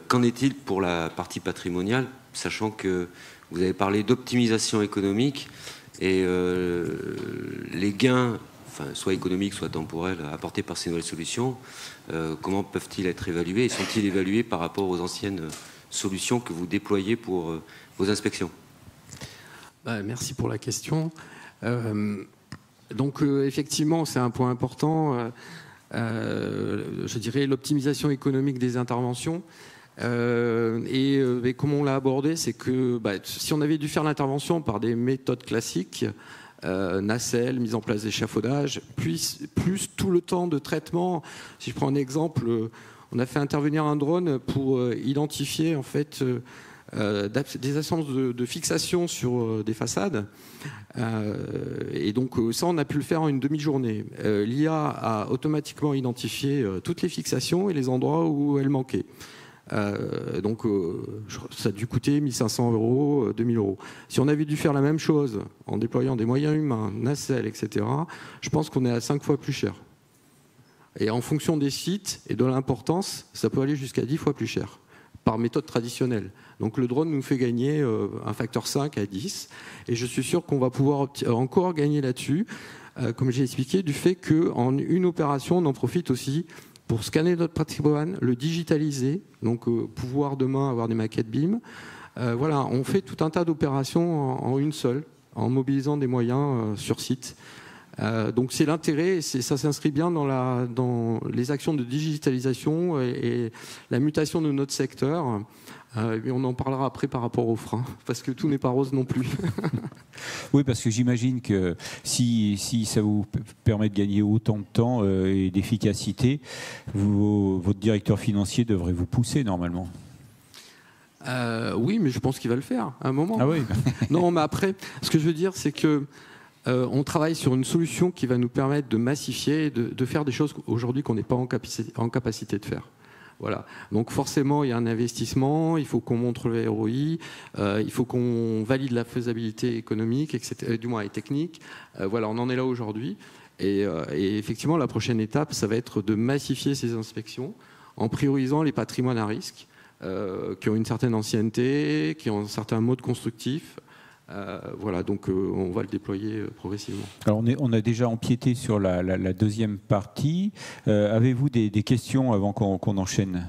Qu'en est-il pour la partie patrimoniale, sachant que vous avez parlé d'optimisation économique et les gains, enfin, soit économiques, soit temporels, apportés par ces nouvelles solutions, comment peuvent-ils être évalués et sont-ils évalués par rapport aux anciennes solutions que vous déployez pour vos inspections? Merci pour la question. Donc effectivement, c'est un point important. Je dirais l'optimisation économique des interventions. Et comment on l'a abordé, c'est que si on avait dû faire l'intervention par des méthodes classiques, nacelle, mise en place d'échafaudage, plus tout le temps de traitement. Si je prends un exemple, on a fait intervenir un drone pour identifier en fait des absences de fixation sur des façades. Et donc ça, on a pu le faire en une demi-journée. L'IA a automatiquement identifié toutes les fixations et les endroits où elles manquaient. Donc ça a dû coûter 1 500 €, 2 000 €. Si on avait dû faire la même chose en déployant des moyens humains, nacelles, etc., je pense qu'on est à 5 fois plus cher. Et en fonction des sites et de l'importance, ça peut aller jusqu'à 10 fois plus cher par méthode traditionnelle. Donc le drone nous fait gagner un facteur 5 à 10. Et je suis sûr qu'on va pouvoir encore gagner là-dessus, comme j'ai expliqué, du fait qu'en une opération, on en profite aussi pour scanner notre patrimoine, le digitaliser, donc pouvoir demain avoir des maquettes BIM. Voilà, on fait tout un tas d'opérations en une seule, en mobilisant des moyens sur site. Donc c'est l'intérêt, et ça s'inscrit bien dans les actions de digitalisation et la mutation de notre secteur. Et on en parlera après par rapport aux freins, parce que tout n'est pas rose non plus. Oui, parce que j'imagine que si ça vous permet de gagner autant de temps et d'efficacité, votre directeur financier devrait vous pousser normalement. Oui, mais je pense qu'il va le faire à un moment. Ah oui. Non, mais après, ce que je veux dire, c'est que on travaille sur une solution qui va nous permettre de massifier, de faire des choses aujourd'hui qu'on n'est pas en capacité de faire. Voilà. Donc forcément, il y a un investissement, il faut qu'on montre le ROI, il faut qu'on valide la faisabilité économique, etc., du moins et technique. Voilà, on en est là aujourd'hui. Et effectivement, la prochaine étape, ça va être de massifier ces inspections en priorisant les patrimoines à risque, qui ont une certaine ancienneté, qui ont un certain mode constructif. Voilà, donc on va le déployer progressivement. Alors on a déjà empiété sur la deuxième partie. Avez-vous des questions avant qu'on enchaîne?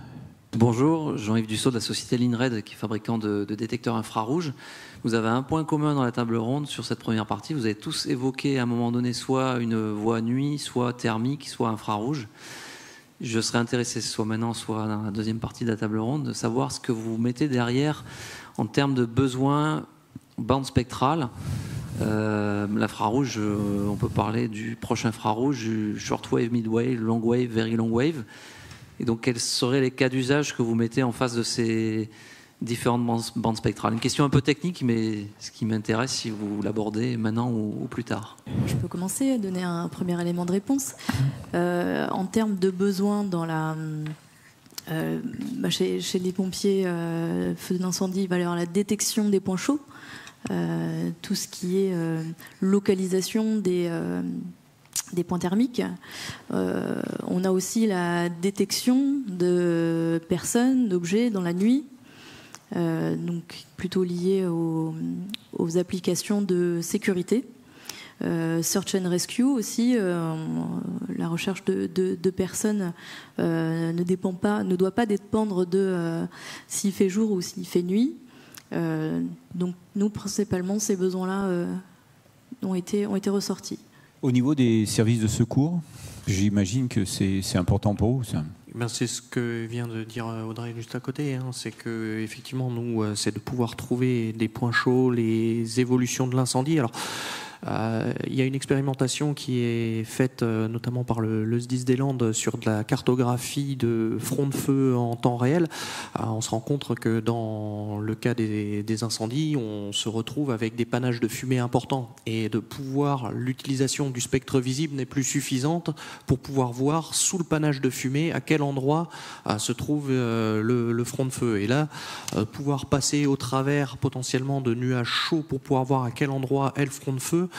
Bonjour, Jean-Yves Dussault de la société Linred, qui est fabricant de détecteurs infrarouges. Vous avez un point commun dans la table ronde sur cette première partie. Vous avez tous évoqué à un moment donné soit une voie nuit, soit thermique, soit infrarouge. Je serais intéressé, soit maintenant, soit dans la deuxième partie de la table ronde, de savoir ce que vous mettez derrière en termes de besoins bande spectrale. L'infrarouge, on peut parler du proche infrarouge, du shortwave, midwave, longwave, very long wave. Et donc, quels seraient les cas d'usage que vous mettez en face de ces différentes bandes spectrales? Une question un peu technique, mais ce qui m'intéresse, si vous l'abordez maintenant ou plus tard. Je peux commencer à donner un premier élément de réponse. En termes de besoins dans la... chez les pompiers, feu d'incendie, il va y avoir la détection des points chauds. Tout ce qui est localisation des points thermiques. On a aussi la détection de personnes, d'objets dans la nuit, donc plutôt lié aux applications de sécurité. Search and Rescue aussi, la recherche de personnes ne doit pas dépendre de s'il fait jour ou s'il fait nuit. Donc nous, principalement, ces besoins-là ont été ressortis. Au niveau des services de secours, j'imagine que c'est important pour vous, ça. C'est ce que vient de dire Audrey juste à côté. C'est que effectivement, nous, c'est de pouvoir trouver des points chauds, les évolutions de l'incendie. Alors, il y a une expérimentation qui est faite notamment par le SDIS des Landes sur de la cartographie de fronts de feu en temps réel. On se rend compte que dans le cas des incendies, on se retrouve avec des panaches de fumée importants et de pouvoir, l'utilisation du spectre visible n'est plus suffisante pour pouvoir voir sous le panache de fumée à quel endroit se trouve le front de feu. Et là, pouvoir passer au travers potentiellement de nuages chauds pour pouvoir voir à quel endroit est le front de feu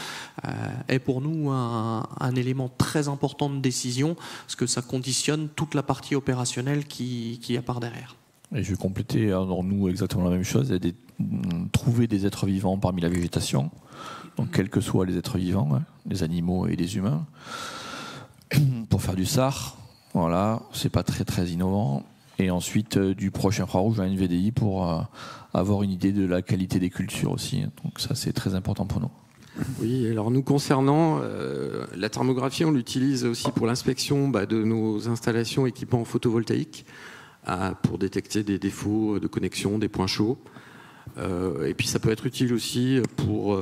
est pour nous un élément très important de décision, parce que ça conditionne toute la partie opérationnelle qui y a par derrière. Et je vais compléter, alors nous, exactement la même chose, trouver des êtres vivants parmi la végétation, donc quels que soient les êtres vivants, les animaux et les humains, pour faire du SAR, voilà, c'est pas très très innovant. Et ensuite du proche infrarouge à NVDI pour avoir une idée de la qualité des cultures aussi, donc ça c'est très important pour nous. Oui, alors nous concernant, la thermographie, on l'utilise aussi pour l'inspection de nos installations équipements photovoltaïques pour détecter des défauts de connexion, des points chauds. Et puis ça peut être utile aussi pour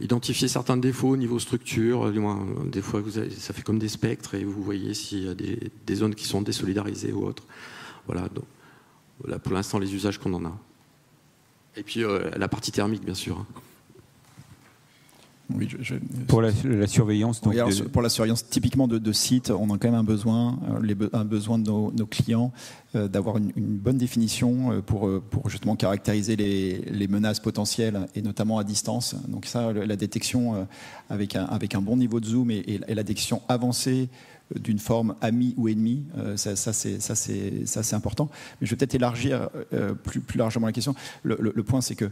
identifier certains défauts au niveau structure. Du moins, des fois, ça fait comme des spectres et vous voyez s'il y a des zones qui sont désolidarisées ou autres. Voilà, donc, voilà pour l'instant les usages qu'on en a. Et puis la partie thermique, bien sûr. Oui, pour la surveillance. Donc pour la surveillance, typiquement de sites, on a quand même un besoin de nos clients d'avoir une bonne définition pour justement caractériser les menaces potentielles et notamment à distance. Donc ça, la détection avec un bon niveau de zoom et la détection avancée d'une forme ami ou ennemi, ça c'est important. Mais je vais peut-être élargir plus largement la question. Le point, c'est que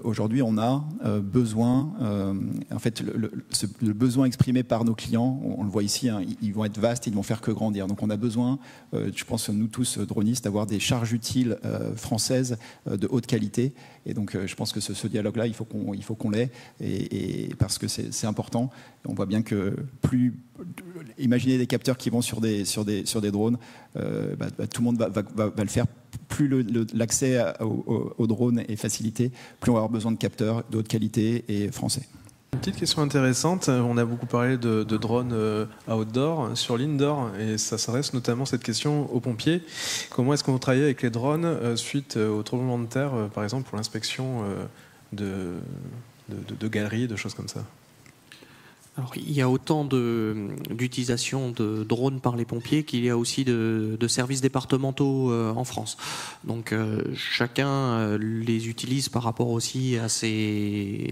aujourd'hui, on a besoin, en fait, le besoin exprimé par nos clients, on le voit ici, ils vont être vastes, ils ne vont faire que grandir. Donc on a besoin, je pense nous tous dronistes, d'avoir des charges utiles françaises de haute qualité. Et donc je pense que ce dialogue-là, il faut qu'on l'ait, et parce que c'est important. On voit bien que imaginez des capteurs qui vont sur des drones, tout le monde va le faire. Plus l'accès aux drones est facilité, plus on va avoir besoin de capteurs de haute qualité et français. Une petite question intéressante, on a beaucoup parlé de drones outdoor, sur l'indoor, et ça s'adresse notamment cette question aux pompiers. Comment est-ce qu'on travaille avec les drones suite au tremblement de terre, par exemple pour l'inspection de galeries, de choses comme ça? Alors, il y a autant d'utilisation de drones par les pompiers qu'il y a aussi de services départementaux en France. Donc chacun les utilise par rapport aussi à ses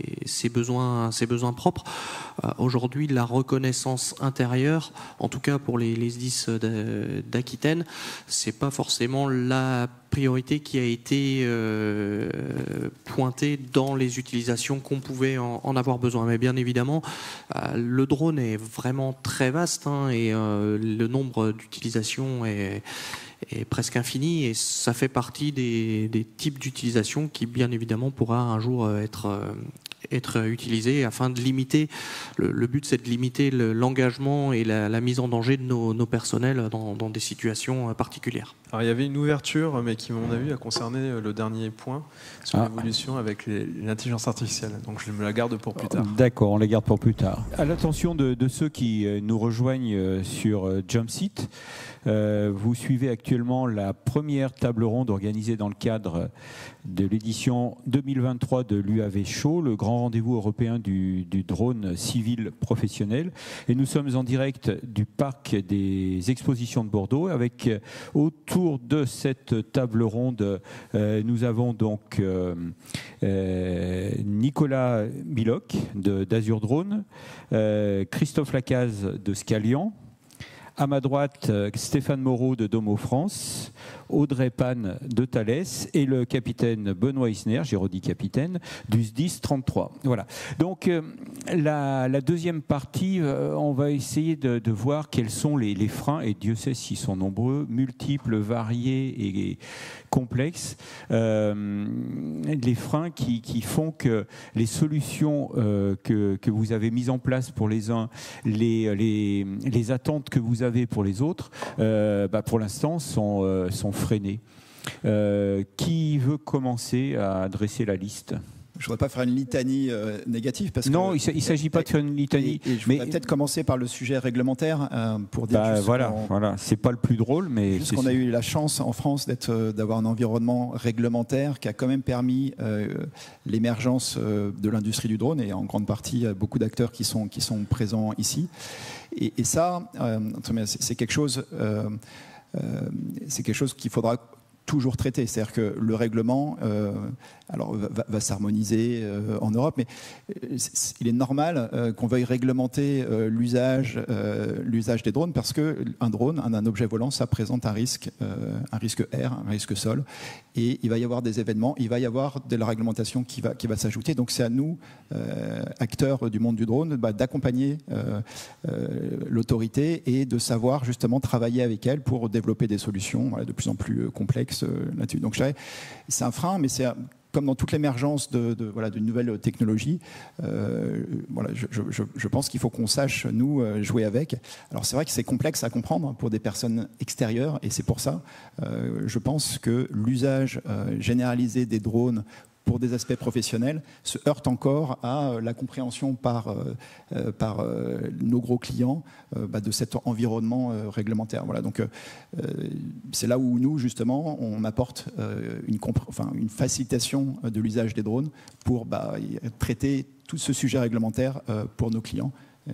besoins propres. Aujourd'hui, la reconnaissance intérieure, en tout cas pour les SDIS d'Aquitaine, c'est pas forcément la priorité qui a été pointée dans les utilisations qu'on pouvait en avoir besoin. Mais bien évidemment, le drone est vraiment très vaste et le nombre d'utilisations est presque infini, et ça fait partie des types d'utilisation qui bien évidemment pourra un jour être utilisé afin de limiter, le but c'est de limiter l'engagement et la mise en danger de nos personnels dans des situations particulières. Alors il y avait une ouverture, mais qui, à mon avis, a concerné le dernier point sur l'évolution avec l'intelligence artificielle. Donc je me la garde pour plus tard. D'accord, on la garde pour plus tard. À l'attention de ceux qui nous rejoignent sur Jumpseat, vous suivez actuellement la première table ronde organisée dans le cadre de l'édition 2023 de l'UAV Show, le grand rendez-vous européen du drone civil professionnel. Et nous sommes en direct du parc des expositions de Bordeaux avec autour de cette table ronde, nous avons donc Nicolas Biloc d'Azur Drone, Christophe Lacaze de Scalian, à ma droite, Stéphane Moreau de Domo France, Audrey Pan de Thales et le capitaine Benoît Isner, j'ai redit capitaine, du SDIS 33. Voilà. Donc la deuxième partie, on va essayer de voir quels sont les freins, et Dieu sait s'ils sont nombreux, multiples, variés et complexes, les freins qui font que les solutions que vous avez mises en place pour les uns, les attentes que vous avez avez pour les autres, pour l'instant, sont freinés. Qui veut commencer à dresser la liste ? Je ne voudrais pas faire une litanie négative. Parce non, que, il ne s'agit pas de faire une litanie. Et je voudrais peut-être commencer par le sujet réglementaire pour dire voilà. C'est pas le plus drôle, mais juste qu'on a eu la chance en France d'avoir un environnement réglementaire qui a quand même permis l'émergence de l'industrie du drone, et en grande partie beaucoup d'acteurs qui sont présents ici. Et ça, c'est quelque chose qu'il faudra toujours traité. C'est-à-dire que le règlement va s'harmoniser en Europe, mais il est normal qu'on veuille réglementer l'usage des drones, parce qu'un drone, un objet volant, ça présente un risque air, un risque sol, et il va y avoir des événements, il va y avoir de la réglementation qui va s'ajouter. Donc c'est à nous, acteurs du monde du drone, d'accompagner l'autorité et de savoir justement travailler avec elle pour développer des solutions de plus en plus complexes là-dessus. Donc c'est un frein, mais c'est comme dans toute l'émergence d'une nouvelle technologie, je pense qu'il faut qu'on sache, nous, jouer avec. Alors c'est vrai que c'est complexe à comprendre pour des personnes extérieures, et c'est pour ça, je pense que l'usage généralisé des drones pour des aspects professionnels se heurte encore à la compréhension par nos gros clients de cet environnement réglementaire. Voilà, donc c'est là où nous, justement, on apporte une facilitation de l'usage des drones pour traiter tout ce sujet réglementaire pour nos clients.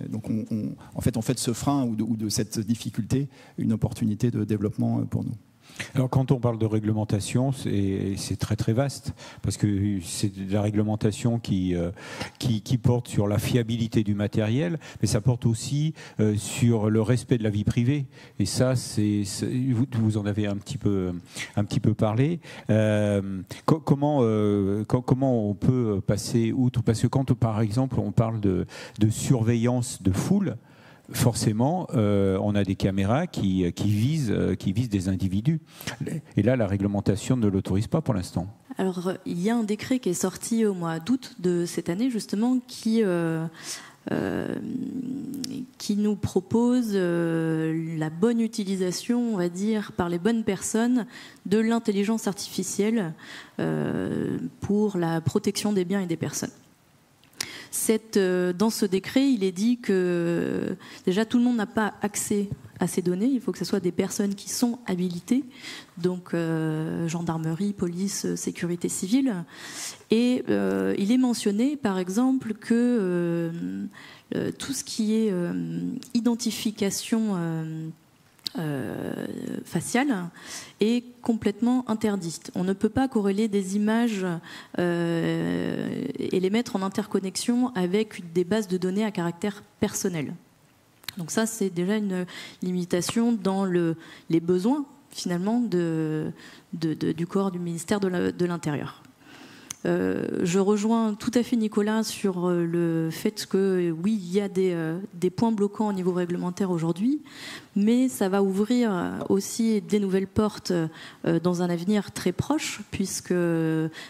Donc on fait de ce frein ou de cette difficulté une opportunité de développement pour nous. Alors quand on parle de réglementation, c'est très très vaste, parce que c'est de la réglementation qui porte sur la fiabilité du matériel, mais ça porte aussi sur le respect de la vie privée. Et ça, vous en avez un petit peu parlé. Comment on peut passer outre ? Parce que quand, par exemple, on parle de surveillance de foule, forcément, on a des caméras qui visent des individus. Et là, la réglementation ne l'autorise pas pour l'instant. Alors, il y a un décret qui est sorti au mois d'août de cette année, justement, qui nous propose la bonne utilisation, on va dire, par les bonnes personnes de l'intelligence artificielle pour la protection des biens et des personnes. Dans ce décret, il est dit que déjà tout le monde n'a pas accès à ces données. Il faut que ce soit des personnes qui sont habilitées, donc gendarmerie, police, sécurité civile. Et il est mentionné, par exemple, que tout ce qui est identification faciale est complètement interdite. On ne peut pas corréler des images et les mettre en interconnexion avec des bases de données à caractère personnel. Donc ça, c'est déjà une limitation dans les besoins, finalement, du corps du ministère de l'Intérieur. Je rejoins tout à fait Nicolas sur le fait que oui, il y a des points bloquants au niveau réglementaire aujourd'hui, mais ça va ouvrir aussi des nouvelles portes dans un avenir très proche, puisque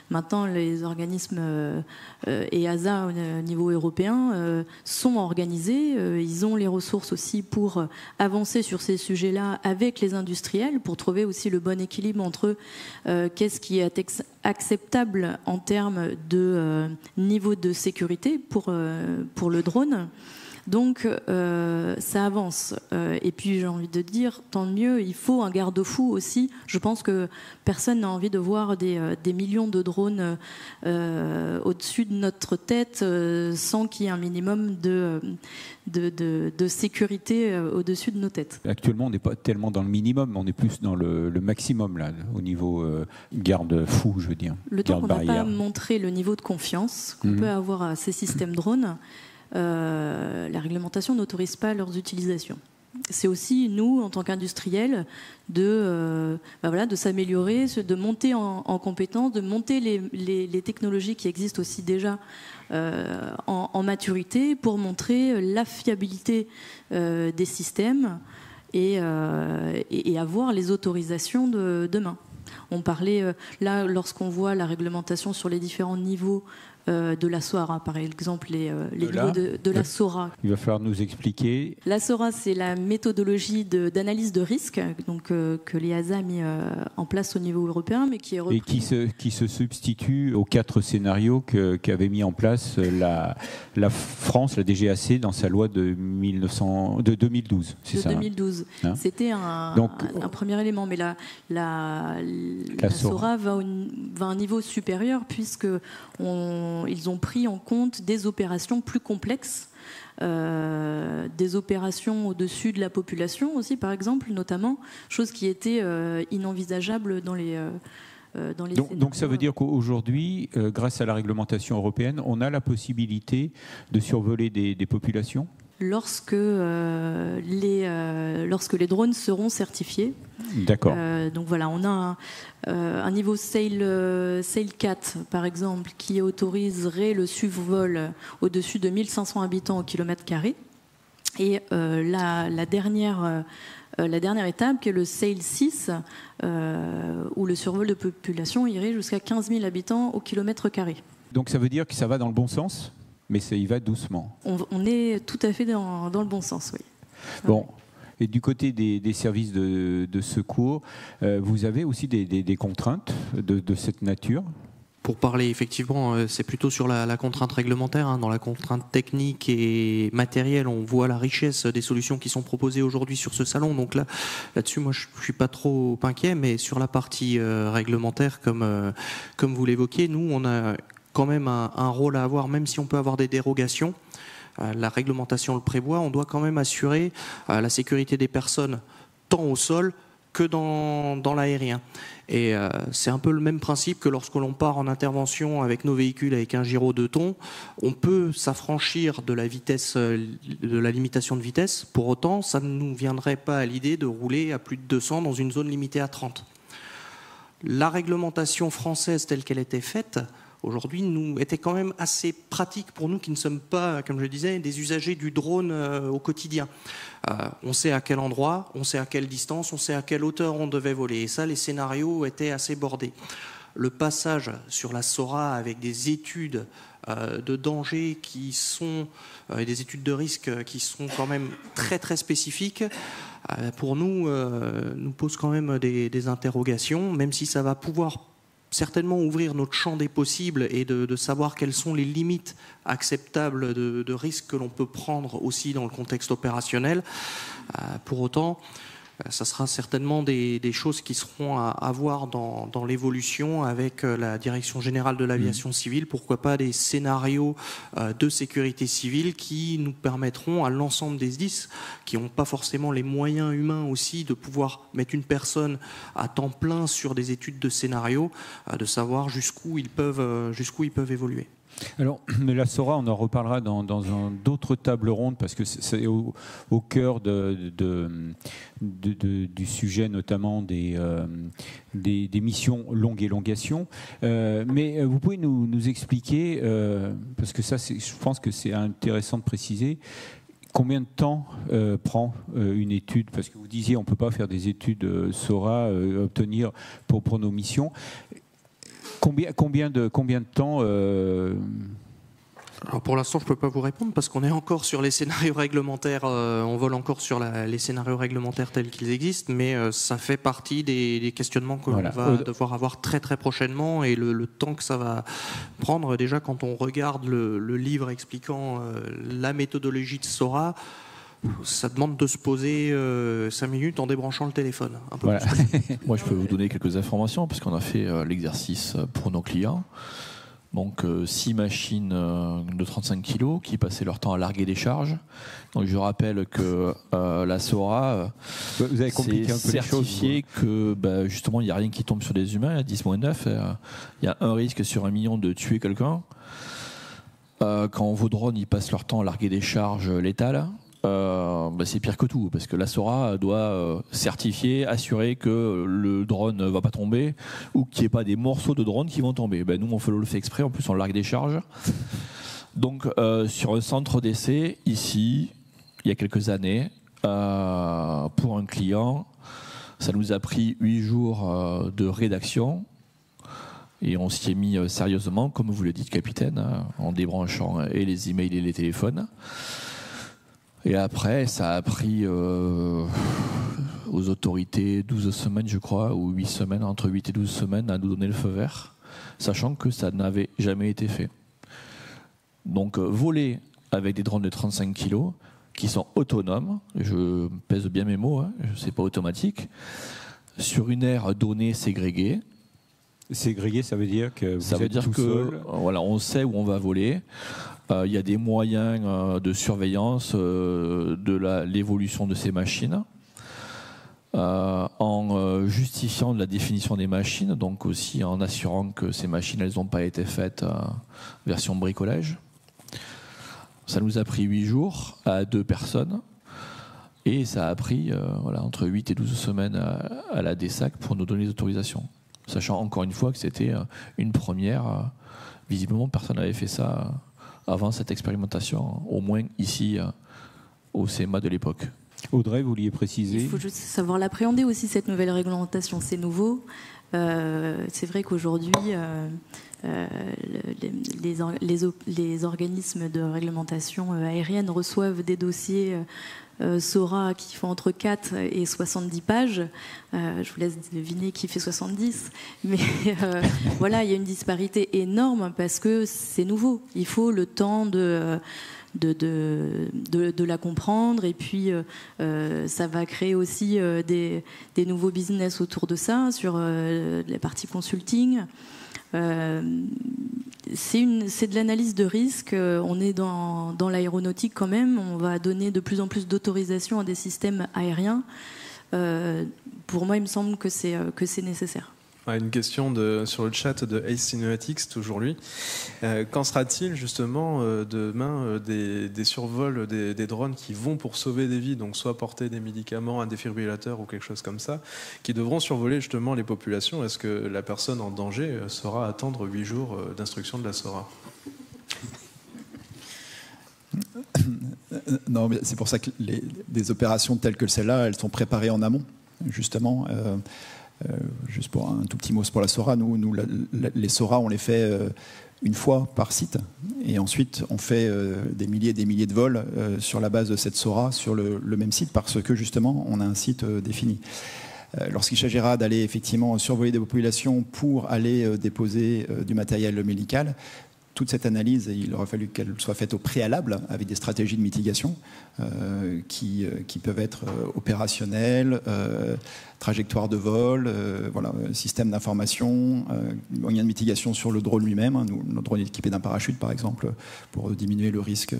maintenant les organismes EASA au niveau européen sont organisés, ils ont les ressources aussi pour avancer sur ces sujets-là avec les industriels, pour trouver aussi le bon équilibre entre qu'est-ce qui est acceptable en termes de niveau de sécurité pour le drone. Donc ça avance. Et puis j'ai envie de dire, tant mieux, il faut un garde-fou aussi. Je pense que personne n'a envie de voir des millions de drones au-dessus de notre tête sans qu'il y ait un minimum de sécurité au-dessus de nos têtes. Actuellement, on n'est pas tellement dans le minimum, on est plus dans le maximum là, au niveau garde-fou, je veux dire. Le temps qu'on n'a pas montré le niveau de confiance qu'on peut avoir à ces systèmes drones, la réglementation n'autorise pas leurs utilisations. C'est aussi, nous, en tant qu'industriels, de s'améliorer, de monter en compétences, de monter les technologies qui existent aussi déjà en maturité pour montrer la fiabilité des systèmes et avoir les autorisations de demain. On parlait, là, lorsqu'on voit la réglementation sur les différents niveaux de la SORA, par exemple, les niveaux de la SORA. Il va falloir nous expliquer. La SORA, c'est la méthodologie d'analyse de risque donc, que l'EASA a mis en place au niveau européen, mais qui est repris. Et qui se substitue aux 4 scénarios qu'avait mis en place la France, la DGAC, dans sa loi de 2012. C'est ça, 2012. Hein, c'était un premier élément, mais la SORA va à un niveau supérieur puisque ils ont pris en compte des opérations plus complexes, des opérations au-dessus de la population aussi, par exemple, notamment, chose qui était inenvisageable dans les donc ça veut dire qu'aujourd'hui, grâce à la réglementation européenne, on a la possibilité de survoler des populations ? Lorsque les drones seront certifiés. D'accord. Donc voilà, on a un niveau SAIL 4, par exemple, qui autoriserait le survol au-dessus de 1500 habitants au kilomètre carré. Et la dernière étape, qui est le SAIL 6, où le survol de population irait jusqu'à 15 000 habitants au kilomètre carré. Donc ça veut dire que ça va dans le bon sens ? Mais ça y va doucement. On est tout à fait dans le bon sens, oui. Bon. Et du côté des services de secours, vous avez aussi des contraintes de cette nature ? Pour parler, effectivement, c'est plutôt sur la contrainte réglementaire. Hein. Dans la contrainte technique et matérielle, on voit la richesse des solutions qui sont proposées aujourd'hui sur ce salon. Donc là-dessus, moi, je ne suis pas trop inquiet. Mais sur la partie réglementaire, comme vous l'évoquez, nous, on a quand même un rôle à avoir, même si on peut avoir des dérogations. La réglementation le prévoit, on doit quand même assurer la sécurité des personnes tant au sol que dans l'aérien. Et c'est un peu le même principe que lorsque l'on part en intervention avec nos véhicules avec un gyro 2 tonnes, on peut s'affranchir de la vitesse, de la limitation de vitesse. Pour autant, ça ne nous viendrait pas à l'idée de rouler à plus de 200 dans une zone limitée à 30. La réglementation française telle qu'elle était faite, aujourd'hui, nous était quand même assez pratique pour nous qui ne sommes pas, comme je le disais, des usagers du drone au quotidien. On sait à quel endroit, on sait à quelle distance, on sait à quelle hauteur on devait voler. Et ça, les scénarios étaient assez bordés. Le passage sur la SORA avec des études de danger qui sont, et des études de risque qui sont quand même très très spécifiques, pour nous, nous pose quand même des interrogations, même si ça va pouvoir certainement ouvrir notre champ des possibles et de savoir quelles sont les limites acceptables de risques que l'on peut prendre aussi dans le contexte opérationnel. Pour autant, ça sera certainement des choses qui seront à voir dans l'évolution avec la Direction Générale de l'Aviation Civile. Pourquoi pas des scénarios de sécurité civile qui nous permettront à l'ensemble des SDIS, qui n'ont pas forcément les moyens humains aussi de pouvoir mettre une personne à temps plein sur des études de scénarios, de savoir jusqu'où ils peuvent évoluer. Alors, la SORA, on en reparlera dans d'autres tables rondes parce que c'est au cœur du sujet, notamment des missions longue élongation. Mais vous pouvez nous expliquer, parce que ça, je pense que c'est intéressant de préciser, combien de temps prend une étude? Parce que vous disiez on ne peut pas faire des études SORA, obtenir pour nos missions. Combien de temps Alors pour l'instant, je ne peux pas vous répondre parce qu'on est encore sur les scénarios réglementaires, on vole encore sur les scénarios réglementaires tels qu'ils existent, mais ça fait partie des questionnements que l'on va devoir avoir très très prochainement et le temps que ça va prendre. Déjà, quand on regarde le livre expliquant la méthodologie de SORA, ça demande de se poser 5 minutes en débranchant le téléphone. Un peu plus. Moi, je peux vous donner quelques informations parce qu'on a fait l'exercice pour nos clients. Donc 6 machines de 35 kg qui passaient leur temps à larguer des charges. Donc je rappelle que la SORA c'est certifié que justement il n'y a rien qui tombe sur des humains, à 10-9, il y a un risque sur 1 million de tuer quelqu'un. Quand vos drones ils passent leur temps à larguer des charges létales, c'est pire que tout parce que la SORA doit certifier, assurer que le drone ne va pas tomber ou qu'il n'y ait pas des morceaux de drone qui vont tomber. Nous on le fait exprès, en plus on largue des charges. Donc sur un centre d'essai ici, il y a quelques années, pour un client, ça nous a pris 8 jours de rédaction. Et on s'y est mis sérieusement, comme vous le dites, capitaine, hein, en débranchant et les emails et les téléphones. Et après, ça a pris aux autorités 12 semaines, je crois, ou 8 semaines, entre 8 et 12 semaines, à nous donner le feu vert, sachant que ça n'avait jamais été fait. Donc, voler avec des drones de 35 kg, qui sont autonomes, je pèse bien mes mots, hein, c'est pas automatique, sur une aire donnée ségrégée. Ségrégé, ça veut dire que vous êtes tout seul. Voilà, on sait où on va voler. Il y a des moyens de surveillance de l'évolution de ces machines, en justifiant de la définition des machines, donc aussi en assurant que ces machines, elles n'ont pas été faites version bricolage. Ça nous a pris 8 jours à 2 personnes. Et ça a pris entre 8 et 12 semaines à la DSAC pour nous donner les autorisations. Sachant encore une fois que c'était une première. Visiblement, personne n'avait fait ça avant cette expérimentation, au moins ici au CMA de l'époque. Audrey, vous vouliez préciser? Il faut juste savoir l'appréhender aussi, cette nouvelle réglementation. C'est nouveau. C'est vrai qu'aujourd'hui, les organismes de réglementation aérienne reçoivent des dossiers SORA qui font entre 4 et 70 pages. Je vous laisse deviner qui fait 70. Mais voilà, il y a une disparité énorme parce que c'est nouveau. Il faut le temps de la comprendre, et puis ça va créer aussi des nouveaux business autour de ça, sur la partie consulting. C'est de l'analyse de risque. On est dans l'aéronautique quand même. On va donner de plus en plus d'autorisations à des systèmes aériens. Pour moi, il me semble que c'est nécessaire. Une question sur le chat de Ace Cinematics, toujours lui. Qu'en sera-t-il justement demain des survols des drones qui vont pour sauver des vies, donc soit porter des médicaments, un défibrillateur ou quelque chose comme ça, qui devront survoler justement les populations? Est-ce que la personne en danger saura attendre 8 jours d'instruction de la SORA? Non, mais c'est pour ça que des opérations telles que celle-là, elles sont préparées en amont, justement. Juste pour un tout petit mot pour la SORA, nous les SORA, on les fait une fois par site, et ensuite on fait des milliers et des milliers de vols sur la base de cette SORA sur le même site, parce que justement on a un site défini. Lorsqu'il s'agira d'aller effectivement survoler des populations pour aller déposer du matériel médical, toute cette analyse, il aurait fallu qu'elle soit faite au préalable avec des stratégies de mitigation qui peuvent être opérationnelles, trajectoire de vol, système d'information, moyen de mitigation sur le drone lui-même. Notre drone est équipé d'un parachute, par exemple, pour diminuer le risque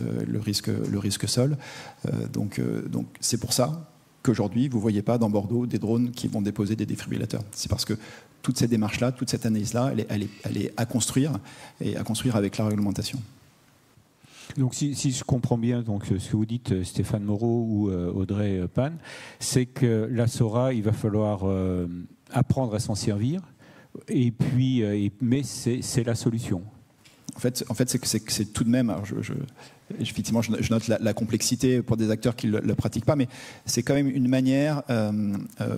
sol. Donc c'est pour ça qu'aujourd'hui, vous ne voyez pas dans Bordeaux des drones qui vont déposer des défibrillateurs. C'est parce que toute cette démarche-là, toute cette analyse-là, elle est à construire, et à construire avec la réglementation. Donc si je comprends bien donc, ce que vous dites, Stéphane Moreau ou Audrey Pan, c'est que la SORA, il va falloir apprendre à s'en servir, et puis, mais c'est la solution. En fait, c'est tout de même... Alors effectivement, je note la complexité pour des acteurs qui ne le pratiquent pas, mais c'est quand même une manière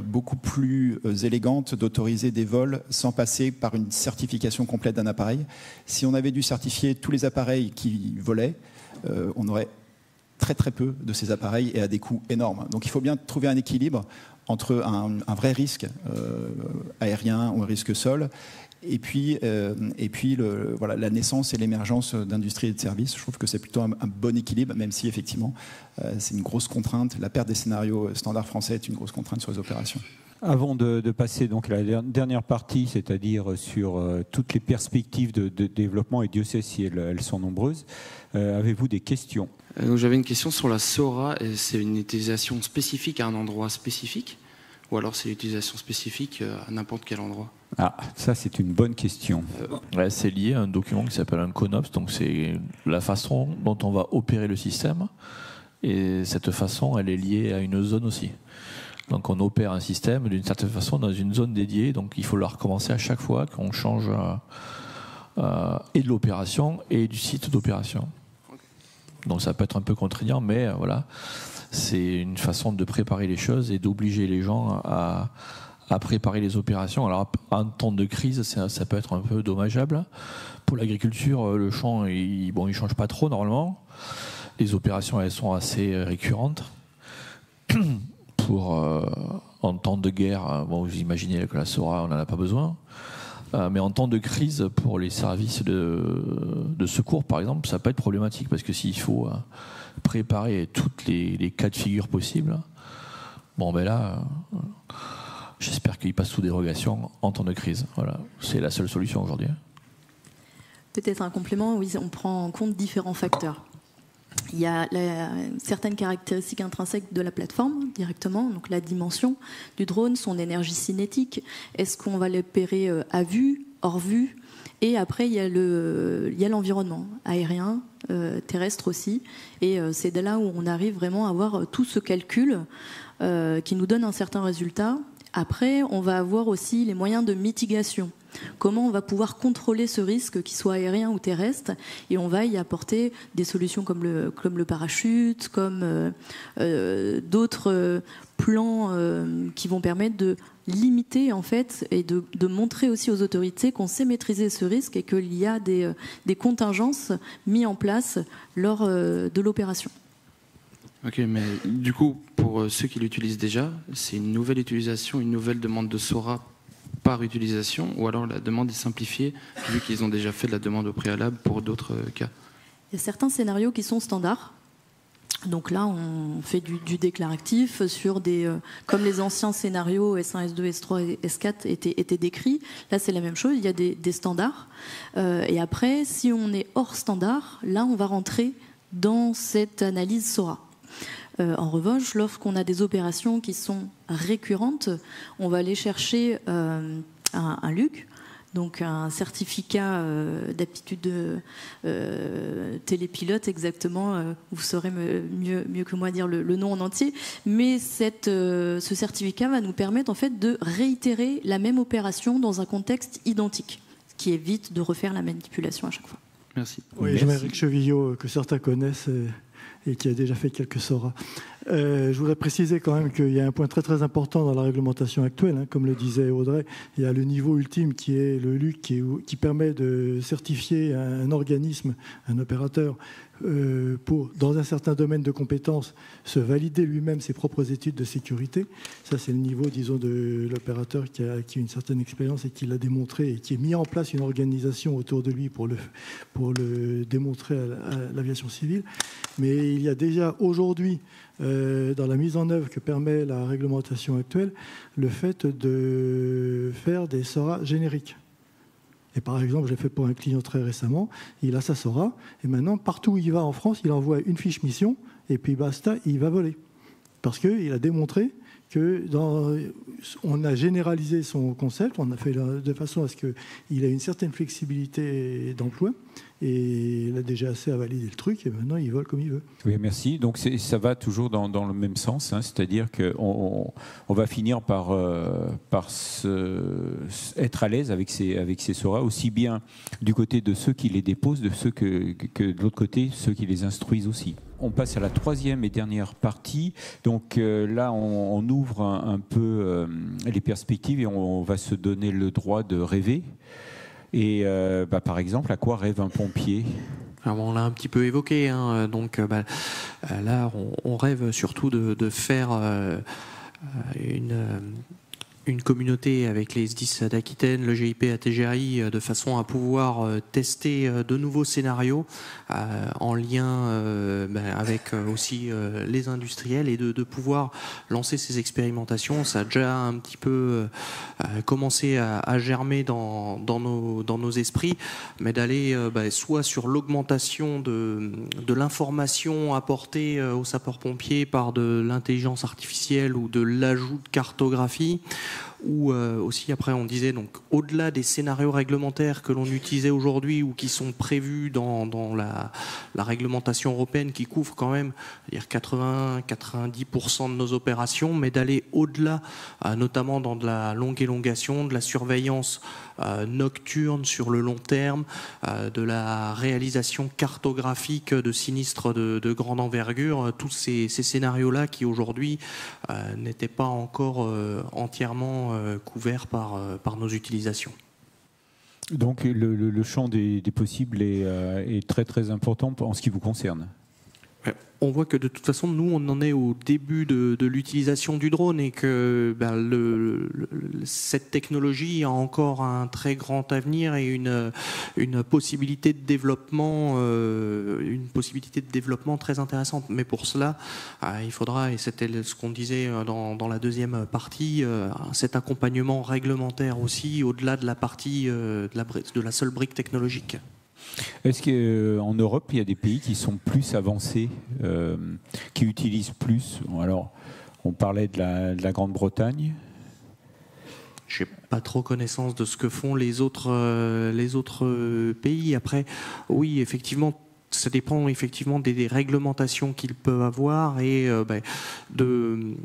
beaucoup plus élégante d'autoriser des vols sans passer par une certification complète d'un appareil. Si on avait dû certifier tous les appareils qui volaient, on aurait très très peu de ces appareils et à des coûts énormes. Donc il faut bien trouver un équilibre entre un vrai risque aérien ou un risque sol, et puis la naissance et l'émergence d'industries et de services. Je trouve que c'est plutôt un bon équilibre, même si effectivement c'est une grosse contrainte. La perte des scénarios standards français est une grosse contrainte sur les opérations. Avant de passer donc à la dernière partie, c'est-à-dire sur toutes les perspectives de développement, et Dieu sait si elles sont nombreuses, avez-vous des questions? J'avais une question sur la SORA. C'est une utilisation spécifique à un endroit spécifique, ou alors c'est l'utilisation spécifique à n'importe quel endroit? Ah, ça c'est une bonne question. C'est lié à un document qui s'appelle un CONOPS, donc c'est la façon dont on va opérer le système, et cette façon elle est liée à une zone aussi. Donc on opère un système d'une certaine façon dans une zone dédiée, donc il faut la recommencer à chaque fois qu'on change et de l'opération et du site d'opération. Donc ça peut être un peu contraignant, mais voilà, c'est une façon de préparer les choses et d'obliger les gens à à préparer les opérations. Alors, en temps de crise, ça peut être un peu dommageable. Pour l'agriculture, le champ, il change pas trop normalement. Les opérations, elles sont assez récurrentes. En temps de guerre, vous imaginez que la SORA, on n'en a pas besoin. Mais en temps de crise, pour les services de secours, par exemple, ça peut être problématique, parce que s'il faut préparer toutes les cas de figure possibles, j'espère qu'ils passent sous dérogation en temps de crise. Voilà, c'est la seule solution aujourd'hui. Peut-être un complément, oui, on prend en compte différents facteurs. Il y a certaines caractéristiques intrinsèques de la plateforme directement, donc la dimension du drone, son énergie cinétique. Est-ce qu'on va l'opérer à vue, hors vue? Et après, il y a l'environnement aérien, terrestre aussi. Et c'est de là où on arrive vraiment à avoir tout ce calcul qui nous donne un certain résultat. Après, on va avoir aussi les moyens de mitigation. Comment on va pouvoir contrôler ce risque, qu'il soit aérien ou terrestre, et on va y apporter des solutions comme le parachute, comme d'autres plans qui vont permettre de limiter en fait et de montrer aussi aux autorités qu'on sait maîtriser ce risque et qu'il y a des contingences mises en place lors de l'opération. Ok, mais du coup, pour ceux qui l'utilisent déjà, c'est une nouvelle utilisation, une nouvelle demande de SORA par utilisation, ou alors la demande est simplifiée, vu qu'ils ont déjà fait de la demande au préalable pour d'autres cas? Il y a certains scénarios qui sont standards. Donc là, on fait du déclaratif sur comme les anciens scénarios S1, S2, S3 et S4 étaient décrits. Là, c'est la même chose, il y a des standards. Et après, si on est hors standard, là, on va rentrer dans cette analyse SORA. En revanche, lorsqu'on a des opérations qui sont récurrentes, on va aller chercher un LUC, donc un certificat d'aptitude télépilote exactement. Vous saurez mieux que moi dire le nom en entier. Mais ce certificat va nous permettre en fait de réitérer la même opération dans un contexte identique, ce qui évite de refaire la manipulation à chaque fois. Merci. Oui, Jean-Éric Chevillot, que certains connaissent et qui a déjà fait quelques SORA. Je voudrais préciser quand même qu'il y a un point très très important dans la réglementation actuelle, comme le disait Audrey. Il y a le niveau ultime qui est le LUC qui permet de certifier un organisme, un opérateur, pour, dans un certain domaine de compétences, se valider lui-même ses propres études de sécurité. Ça, c'est le niveau, disons, de l'opérateur qui a une certaine expérience et qui l'a démontré et qui a mis en place une organisation autour de lui pour le démontrer à l'aviation civile. Mais il y a déjà aujourd'hui, dans la mise en œuvre que permet la réglementation actuelle, le fait de faire des SORA génériques. Et par exemple, je l'ai fait pour un client très récemment, il a sa SORA, et maintenant, partout où il va en France, il envoie une fiche mission, et puis basta, il va voler. Parce qu'il a démontré on a généralisé son concept, on a fait de façon à ce qu'il ait une certaine flexibilité d'emploi, et la DGAC a validé le truc, et maintenant il vole comme il veut. Oui, merci. Donc ça va toujours dans le même sens, c'est-à-dire qu'on va finir par être à l'aise avec ces SORA, aussi bien du côté de ceux qui les déposent, de ceux que de l'autre côté, ceux qui les instruisent aussi. On passe à la troisième et dernière partie. Donc là, on ouvre un peu les perspectives et on va se donner le droit de rêver. Et par exemple, à quoi rêve un pompier ? Alors, on l'a un petit peu évoqué. Donc là, on rêve surtout de faire une communauté avec les SDIS d'Aquitaine, le GIP ATGAI, de façon à pouvoir tester de nouveaux scénarios en lien avec aussi les industriels et de pouvoir lancer ces expérimentations. Ça a déjà un petit peu commencé à germer dans nos esprits, mais d'aller soit sur l'augmentation de l'information apportée aux sapeurs-pompiers par de l'intelligence artificielle ou de l'ajout de cartographie, ou aussi après on disait donc au-delà des scénarios réglementaires que l'on utilisait aujourd'hui ou qui sont prévus dans la réglementation européenne qui couvre quand même 80-90% de nos opérations, mais d'aller au-delà, notamment dans de la longue élongation, de la surveillance nocturne sur le long terme, de la réalisation cartographique de sinistres de grande envergure, tous ces scénarios-là qui aujourd'hui n'étaient pas encore entièrement largement couvert par nos utilisations. Donc le champ des possibles est très très important en ce qui vous concerne. On voit que de toute façon, nous, on en est au début de l'utilisation du drone et que cette technologie a encore un très grand avenir et une possibilité de développement, très intéressante. Mais pour cela, il faudra, et c'était ce qu'on disait dans la deuxième partie, cet accompagnement réglementaire aussi, au-delà de la partie de la seule brique technologique. Est-ce qu'en Europe, il y a des pays qui sont plus avancés, qui utilisent plus? Alors, on parlait de la Grande-Bretagne. Je n'ai pas trop connaissance de ce que font les autres pays. Après, oui, effectivement, ça dépend effectivement des réglementations qu'ils peuvent avoir et de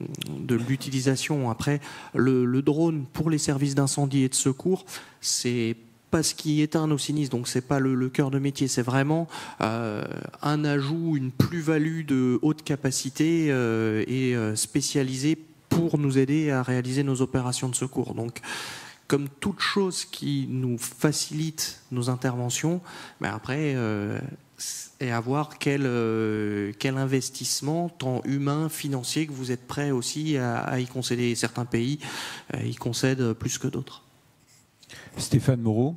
l'utilisation. Après, le drone pour les services d'incendie et de secours, c'est pas ce qui éteint nos sinistres, donc c'est pas le cœur de métier, c'est vraiment un ajout, une plus-value de haute capacité et spécialisée pour nous aider à réaliser nos opérations de secours. Donc, comme toute chose qui nous facilite nos interventions, après, et à voir quel investissement, tant humain, financier, que vous êtes prêt aussi à y concéder. Certains pays y concèdent plus que d'autres. Stéphane Moreau,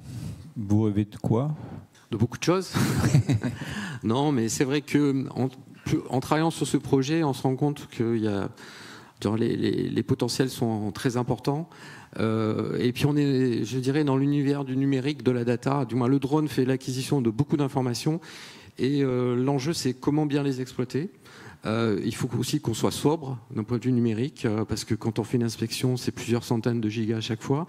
vous rêvez de quoi? De beaucoup de choses. Non, mais c'est vrai qu'en travaillant sur ce projet, on se rend compte que les potentiels sont très importants. Et puis on est, je dirais, dans l'univers du numérique, de la data. Du moins, le drone fait l'acquisition de beaucoup d'informations. Et l'enjeu, c'est comment bien les exploiter. Il faut aussi qu'on soit sobre d'un point de vue numérique, parce que quand on fait une inspection, c'est plusieurs centaines de gigas à chaque fois,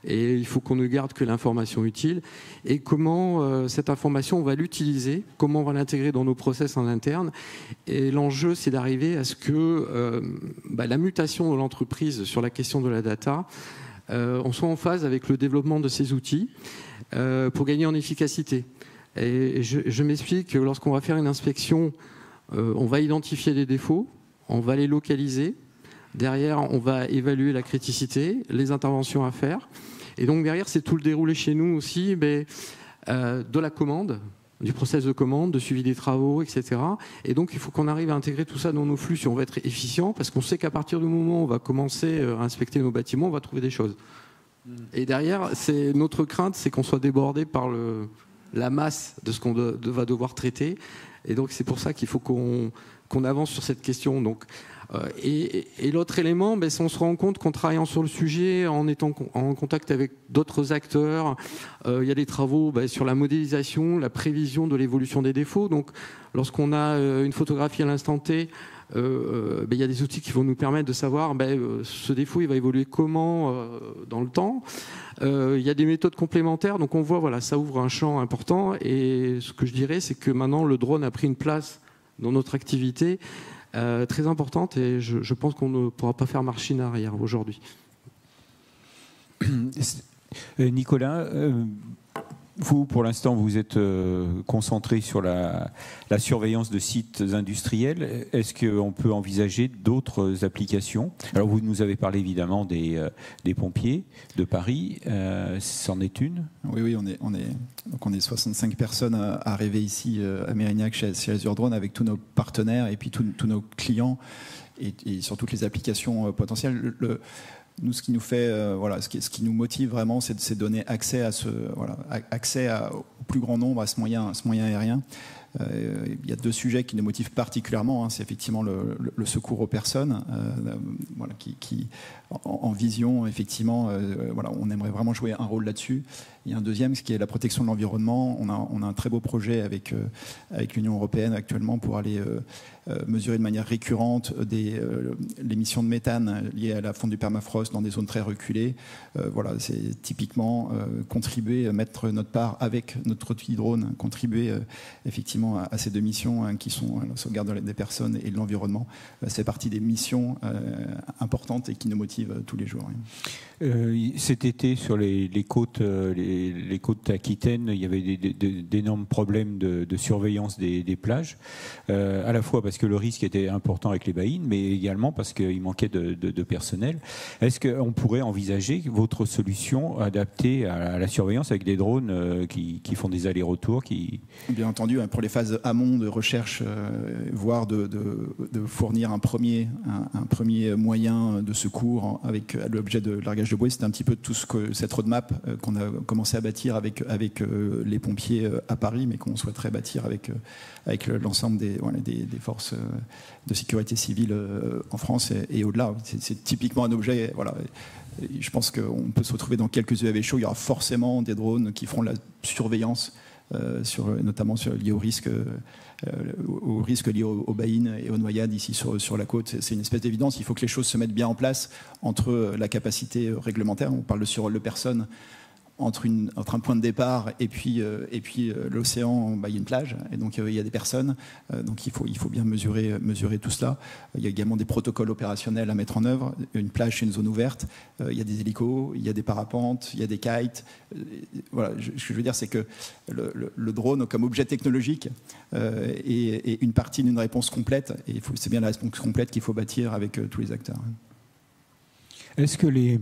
et il faut qu'on ne garde que l'information utile. Et comment cette information, on va l'utiliser, comment on va l'intégrer dans nos process en interne. Et l'enjeu, c'est d'arriver à ce que la mutation de l'entreprise sur la question de la data, on soit en phase avec le développement de ces outils pour gagner en efficacité. Et je m'explique que lorsqu'on va faire une inspection, on va identifier les défauts, on va les localiser. Derrière, on va évaluer la criticité, les interventions à faire. Et donc derrière, c'est tout le déroulé chez nous aussi de la commande, du process de commande, de suivi des travaux, etc. Et donc il faut qu'on arrive à intégrer tout ça dans nos flux si on veut être efficient, parce qu'on sait qu'à partir du moment où on va commencer à inspecter nos bâtiments, on va trouver des choses. Et derrière, notre crainte, c'est qu'on soit débordé par la masse de ce qu'on va devoir traiter. Et donc c'est pour ça qu'il faut qu'on avance sur cette question. Donc, et l'autre élément, c'est on se rend compte qu'en travaillant sur le sujet, en étant en contact avec d'autres acteurs, il y a des travaux sur la modélisation, la prévision de l'évolution des défauts. Donc lorsqu'on a une photographie à l'instant T, il y a des outils qui vont nous permettre de savoir ce défaut il va évoluer comment dans le temps. Il y a des méthodes complémentaires, donc on voit, ça ouvre un champ important. Et ce que je dirais, c'est que maintenant le drone a pris une place dans notre activité très importante, et je pense qu'on ne pourra pas faire machine arrière aujourd'hui. Nicolas, vous, pour l'instant, vous êtes concentré sur la surveillance de sites industriels. Est-ce qu'on peut envisager d'autres applications? Alors, vous nous avez parlé évidemment des pompiers de Paris. C'en est une? Oui, on est 65 personnes à arriver ici à Mérignac chez Azure Drone, avec tous nos partenaires et puis tous nos clients et sur toutes les applications potentielles. Nous, ce qui nous fait, ce qui nous motive vraiment, c'est de donner accès au plus grand nombre à ce moyen aérien. Il y a deux sujets qui nous motivent particulièrement. C'est effectivement le secours aux personnes, qui en vision, effectivement, on aimerait vraiment jouer un rôle là-dessus. Il y a un deuxième, ce qui est la protection de l'environnement. On a un très beau projet avec l'Union européenne actuellement pour aller mesurer de manière récurrente l'émission de méthane liée à la fonte du permafrost dans des zones très reculées. C'est typiquement contribuer, mettre notre part avec notre outil drone, contribuer effectivement justement à ces deux missions qui sont la sauvegarde des personnes et de l'environnement. C'est partie des missions importantes et qui nous motivent tous les jours. Cet été, sur les côtes aquitaines, il y avait d'énormes problèmes de surveillance des plages, à la fois parce que le risque était important avec les baïnes, mais également parce qu'il manquait de personnel. Est-ce qu'on pourrait envisager votre solution adaptée à la surveillance avec des drones qui font des allers-retours Bien entendu, pour les phases amont de recherche, voire de fournir un premier moyen de secours avec l'objet de largage de bruit, c'est un petit peu tout cette roadmap qu'on a commencé à bâtir avec les pompiers à Paris, mais qu'on souhaiterait bâtir avec l'ensemble des forces de sécurité civile en France et au-delà. C'est typiquement un objet. Voilà. Je pense qu'on peut se retrouver dans quelques UAV shows. Il y aura forcément des drones qui feront la surveillance, notamment lié au risque lié aux baïnes et aux noyades ici sur la côte. C'est une espèce d'évidence. Il faut que les choses se mettent bien en place entre la capacité réglementaire, on parle de survol de personnes, entre un point de départ et puis l'océan, il y a une plage et donc il y a des personnes, donc il faut bien mesurer tout cela. Il y a également des protocoles opérationnels à mettre en œuvre. Une plage, c'est une zone ouverte, il y a des hélicos, il y a des parapentes, il y a des kites. Voilà, ce que je veux dire, c'est que le drone comme objet technologique est une partie d'une réponse complète, et c'est bien la réponse complète qu'il faut bâtir avec tous les acteurs. Est-ce que les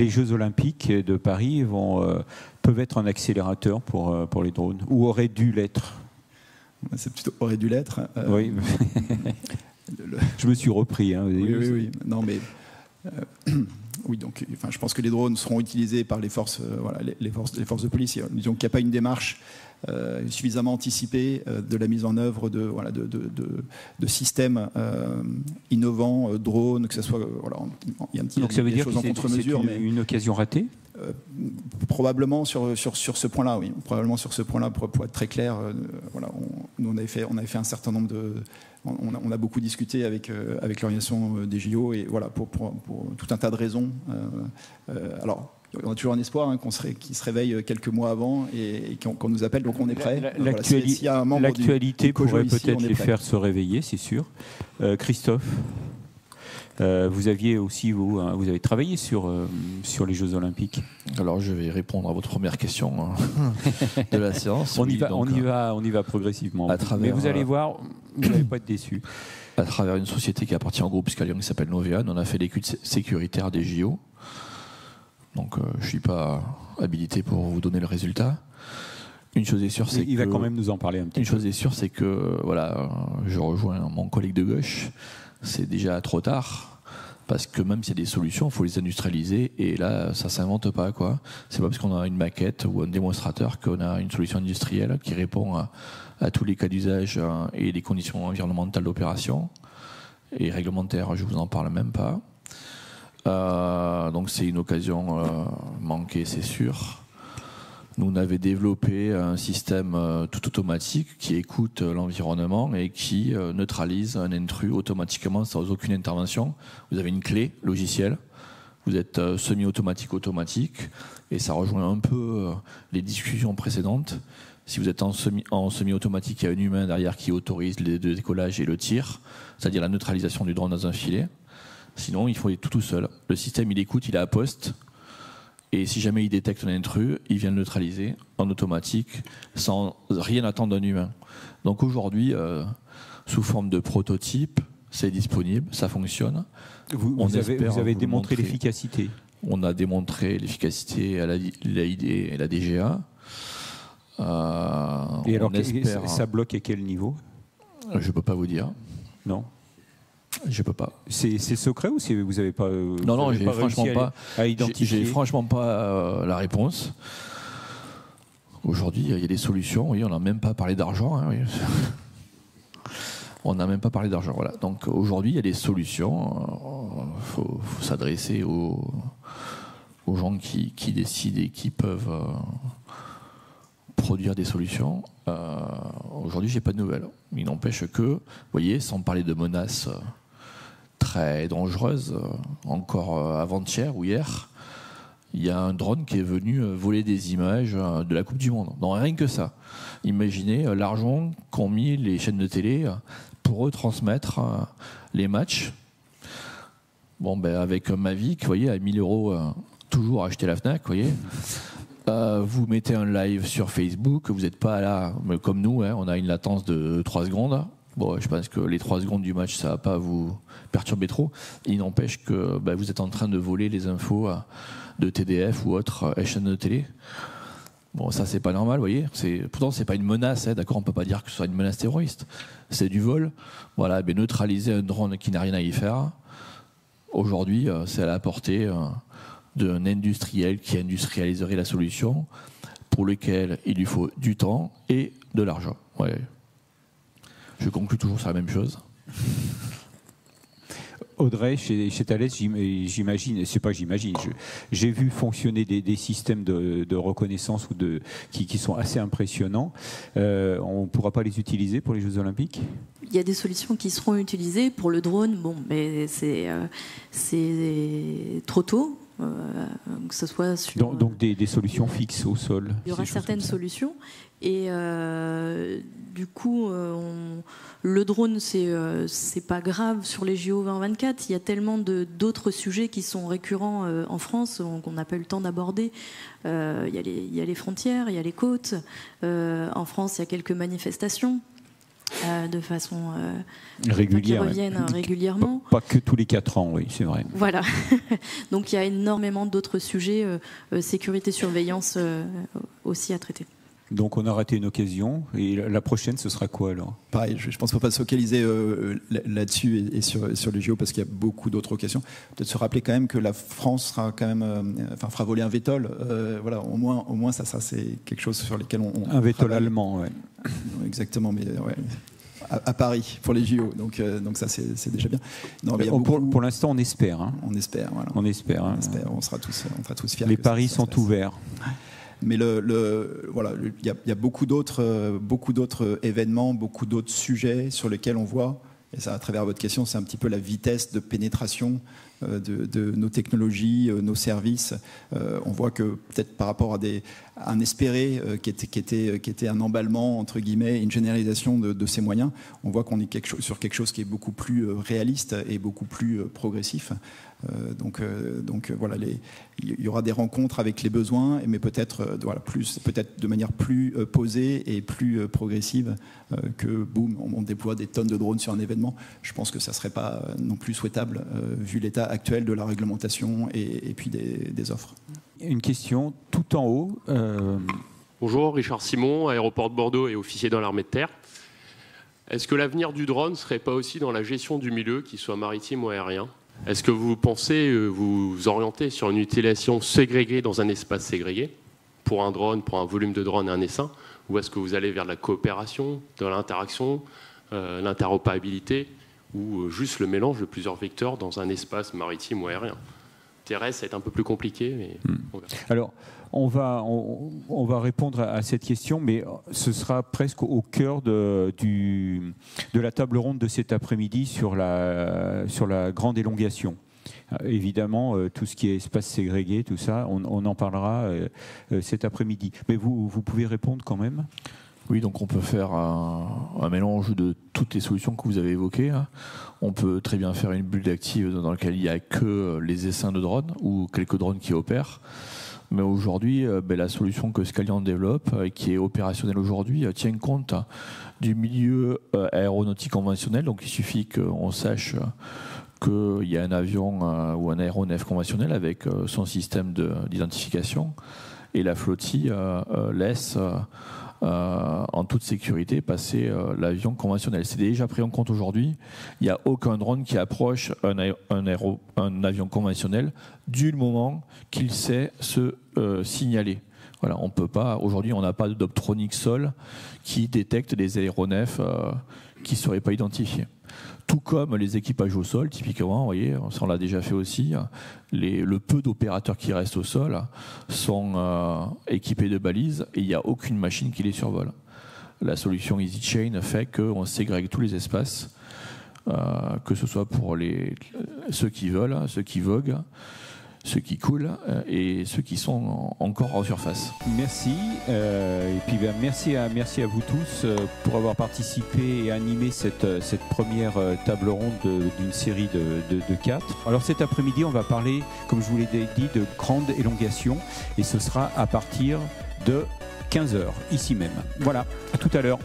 Jeux Olympiques de Paris peuvent être un accélérateur pour les drones, ou auraient dû l'être? C'est plutôt aurait dû l'être. Oui. Je me suis repris. Oui. Non, mais oui, donc, je pense que les drones seront utilisés par les forces, les forces de police. Disons qu'il n'y a pas une démarche suffisamment anticipée de la mise en œuvre de systèmes innovants, drones, que ce soit. Il y a un petit. Donc ça veut dire que c'est une occasion ratée. Probablement sur ce point-là, oui. Probablement sur ce point-là, pour être très clair, nous on avait fait un certain nombre de. On a beaucoup discuté avec l'organisation des JO et voilà pour tout un tas de raisons. Alors on a toujours un espoir qu'ils se réveillent quelques mois avant et qu'on nous appelle, donc on est prêt. L'actualité pourrait peut-être les faire se réveiller, c'est sûr. Christophe, vous avez travaillé sur les Jeux Olympiques. Alors je vais répondre à votre première question de la séance. On y va progressivement. Mais vous allez voir, vous n'allez pas être déçus. À travers une société qui appartient au groupe Scalion qui s'appelle Novean, on a fait l'étude sécuritaire des JO. Donc je ne suis pas habilité pour vous donner le résultat. Une chose est sûre, c'est il va quand même nous en parler un petit peu. Une chose est sûre, c'est que je rejoins mon collègue de gauche. C'est déjà trop tard, parce que même s'il y a des solutions, il faut les industrialiser, et là, ça ne s'invente pas, quoi. C'est pas parce qu'on a une maquette ou un démonstrateur qu'on a une solution industrielle qui répond à tous les cas d'usage et les conditions environnementales d'opération, et réglementaires, je ne vous en parle même pas. Donc c'est une occasion manquée, c'est sûr. Nous, on avait développé un système tout automatique qui écoute l'environnement et qui neutralise un intrus automatiquement sans aucune intervention. Vous avez une clé logicielle, vous êtes semi-automatique, et ça rejoint un peu les discussions précédentes. Si vous êtes en semi-automatique, il y a un humain derrière qui autorise le décollage et le tir, c'est-à-dire la neutralisation du drone dans un filet. Sinon, il faut être tout seul. Le système, il écoute, il est à poste. Et si jamais il détecte un intrus, il vient le neutraliser en automatique, sans rien attendre d'un humain. Donc aujourd'hui, sous forme de prototype, c'est disponible, ça fonctionne. Vous avez démontré l'efficacité. On a démontré l'efficacité à l'AID et la DGA. Et alors, ça bloque à quel niveau? Je ne peux pas vous dire. Non. Je peux pas. C'est secret ou vous n'avez pas? Non, j'ai franchement pas à identifier. J'ai franchement pas la réponse. Aujourd'hui, il y a des solutions. Oui, on n'a même pas parlé d'argent. Oui. On n'a même pas parlé d'argent. Voilà. Donc aujourd'hui, il y a des solutions. Faut s'adresser aux gens qui décident et qui peuvent produire des solutions. Aujourd'hui, j'ai pas de nouvelles. Il n'empêche que, vous voyez, sans parler de menaces très dangereuses, encore avant-hier ou hier, il y a un drone qui est venu voler des images de la Coupe du Monde. Non, rien que ça. Imaginez l'argent qu'ont mis les chaînes de télé pour retransmettre les matchs. Bon, ben, avec Mavic, vous voyez, à 1 000 €, toujours acheter la Fnac, vous voyez. Vous mettez un live sur Facebook, vous n'êtes pas là, mais comme nous, hein, on a une latence de 3 secondes. Bon, je pense que les 3 secondes du match, ça ne va pas vous perturber trop. Il n'empêche que vous êtes en train de voler les infos de TDF ou autres chaînes de télé. Bon, ça, c'est pas normal, vous voyez. Pourtant, c'est pas une menace, hein, d'accord. On peut pas dire que ce soit une menace terroriste. C'est du vol. Voilà, mais neutraliser un drone qui n'a rien à y faire. Aujourd'hui, c'est à la portée d'un industriel qui industrialiserait la solution, pour lequel il lui faut du temps et de l'argent. Ouais. Je conclue toujours sur la même chose. Audrey, chez Thales, j'imagine, c'est pas j'imagine, j'ai vu fonctionner des systèmes de reconnaissance qui sont assez impressionnants. On ne pourra pas les utiliser pour les Jeux Olympiques ? Il y a des solutions qui seront utilisées pour le drone, bon, mais c'est trop tôt. Que ce soit sur, donc des solutions fixes au sol. Il y aura certaines solutions et du coup le drone c'est pas grave sur les JO 2024. Il y a tellement d'autres sujets qui sont récurrents en France qu'on n'a pas eu le temps d'aborder. Il y a les frontières, il y a les côtes. En France, il y a quelques manifestations. De façon régulière, qui reviennent régulièrement. Pas que tous les 4 ans, oui, c'est vrai. Voilà. Donc il y a énormément d'autres sujets, sécurité, surveillance aussi à traiter. Donc on a raté une occasion. Et la prochaine, ce sera quoi alors ? Pareil, je pense qu'il ne faut pas se focaliser là-dessus et sur les JO parce qu'il y a beaucoup d'autres occasions. Peut-être se rappeler quand même que la France sera quand même, fera voler un VTOL. Voilà, au moins ça c'est quelque chose sur lequel on un VTOL travaille. Allemand, ouais. Exactement, mais ouais. À Paris pour les JO, donc ça c'est déjà bien. Non, mais pour l'instant, on espère. Hein. On espère, voilà. On espère. Hein. On sera tous fiers. Les paris sont ouverts. Mais voilà, il y a beaucoup d'autres événements, beaucoup d'autres sujets sur lesquels on voit, et ça à travers votre question, c'est un petit peu la vitesse de pénétration de nos technologies, nos services. On voit que peut-être par rapport à un espéré qui était un emballement entre guillemets, une généralisation de ces moyens, on voit qu'on est sur quelque chose qui est beaucoup plus réaliste et beaucoup plus progressif. Donc voilà, il y aura des rencontres avec les besoins, mais peut-être de manière plus posée et plus progressive que boum, on déploie des tonnes de drones sur un événement. Je pense que ça serait pas non plus souhaitable vu l'état actuel de la réglementation et puis des offres. Une question tout en haut. Bonjour, Richard Simon, aéroport de Bordeaux et officier dans l'armée de terre. Est-ce que l'avenir du drone ne serait pas aussi dans la gestion du milieu, qu'il soit maritime ou aérien ? Est-ce que vous pensez vous orienter sur une utilisation ségrégée dans un espace ségrégué pour un drone, pour un volume de drone et un essaim, ou est-ce que vous allez vers de la coopération, de l'interaction, l'interopérabilité, ou juste le mélange de plusieurs vecteurs dans un espace maritime ou aérien ? Terrestre, ça va être un peu plus compliqué. Mais alors, on va répondre à cette question, mais ce sera presque au cœur de la table ronde de cet après-midi sur la grande élongation. Évidemment, tout ce qui est espace ségrégué, tout ça, on en parlera cet après-midi. Mais vous pouvez répondre quand même ? Oui, donc on peut faire un mélange de toutes les solutions que vous avez évoquées. On peut très bien faire une bulle active dans laquelle il n'y a que les essaims de drones ou quelques drones qui opèrent. Mais aujourd'hui, la solution que Scalian développe, qui est opérationnelle aujourd'hui, tient compte du milieu aéronautique conventionnel. Donc il suffit qu'on sache qu'il y a un avion ou un aéronef conventionnel avec son système d'identification. Et la flottille laisse en toute sécurité passer l'avion conventionnel. C'est déjà pris en compte aujourd'hui. Il n'y a aucun drone qui approche un avion conventionnel du moment qu'il sait se signaler. Voilà, on peut pas. Aujourd'hui, on n'a pas d'optronique sol qui détecte des aéronefs qui ne seraient pas identifiés. Tout comme les équipages au sol, typiquement, vous voyez, on l'a déjà fait aussi, le peu d'opérateurs qui restent au sol sont équipés de balises et il n'y a aucune machine qui les survole. La solution EasyChain fait qu'on ségrègue tous les espaces, que ce soit pour ceux qui volent, ceux qui voguent, ceux qui coulent et ceux qui sont encore en surface. Merci. Et puis merci à vous tous pour avoir participé et animé cette première table ronde d'une série de 4. Alors cet après-midi, on va parler, comme je vous l'ai dit, de grande élongation. Et ce sera à partir de 15h, ici même. Voilà, à tout à l'heure.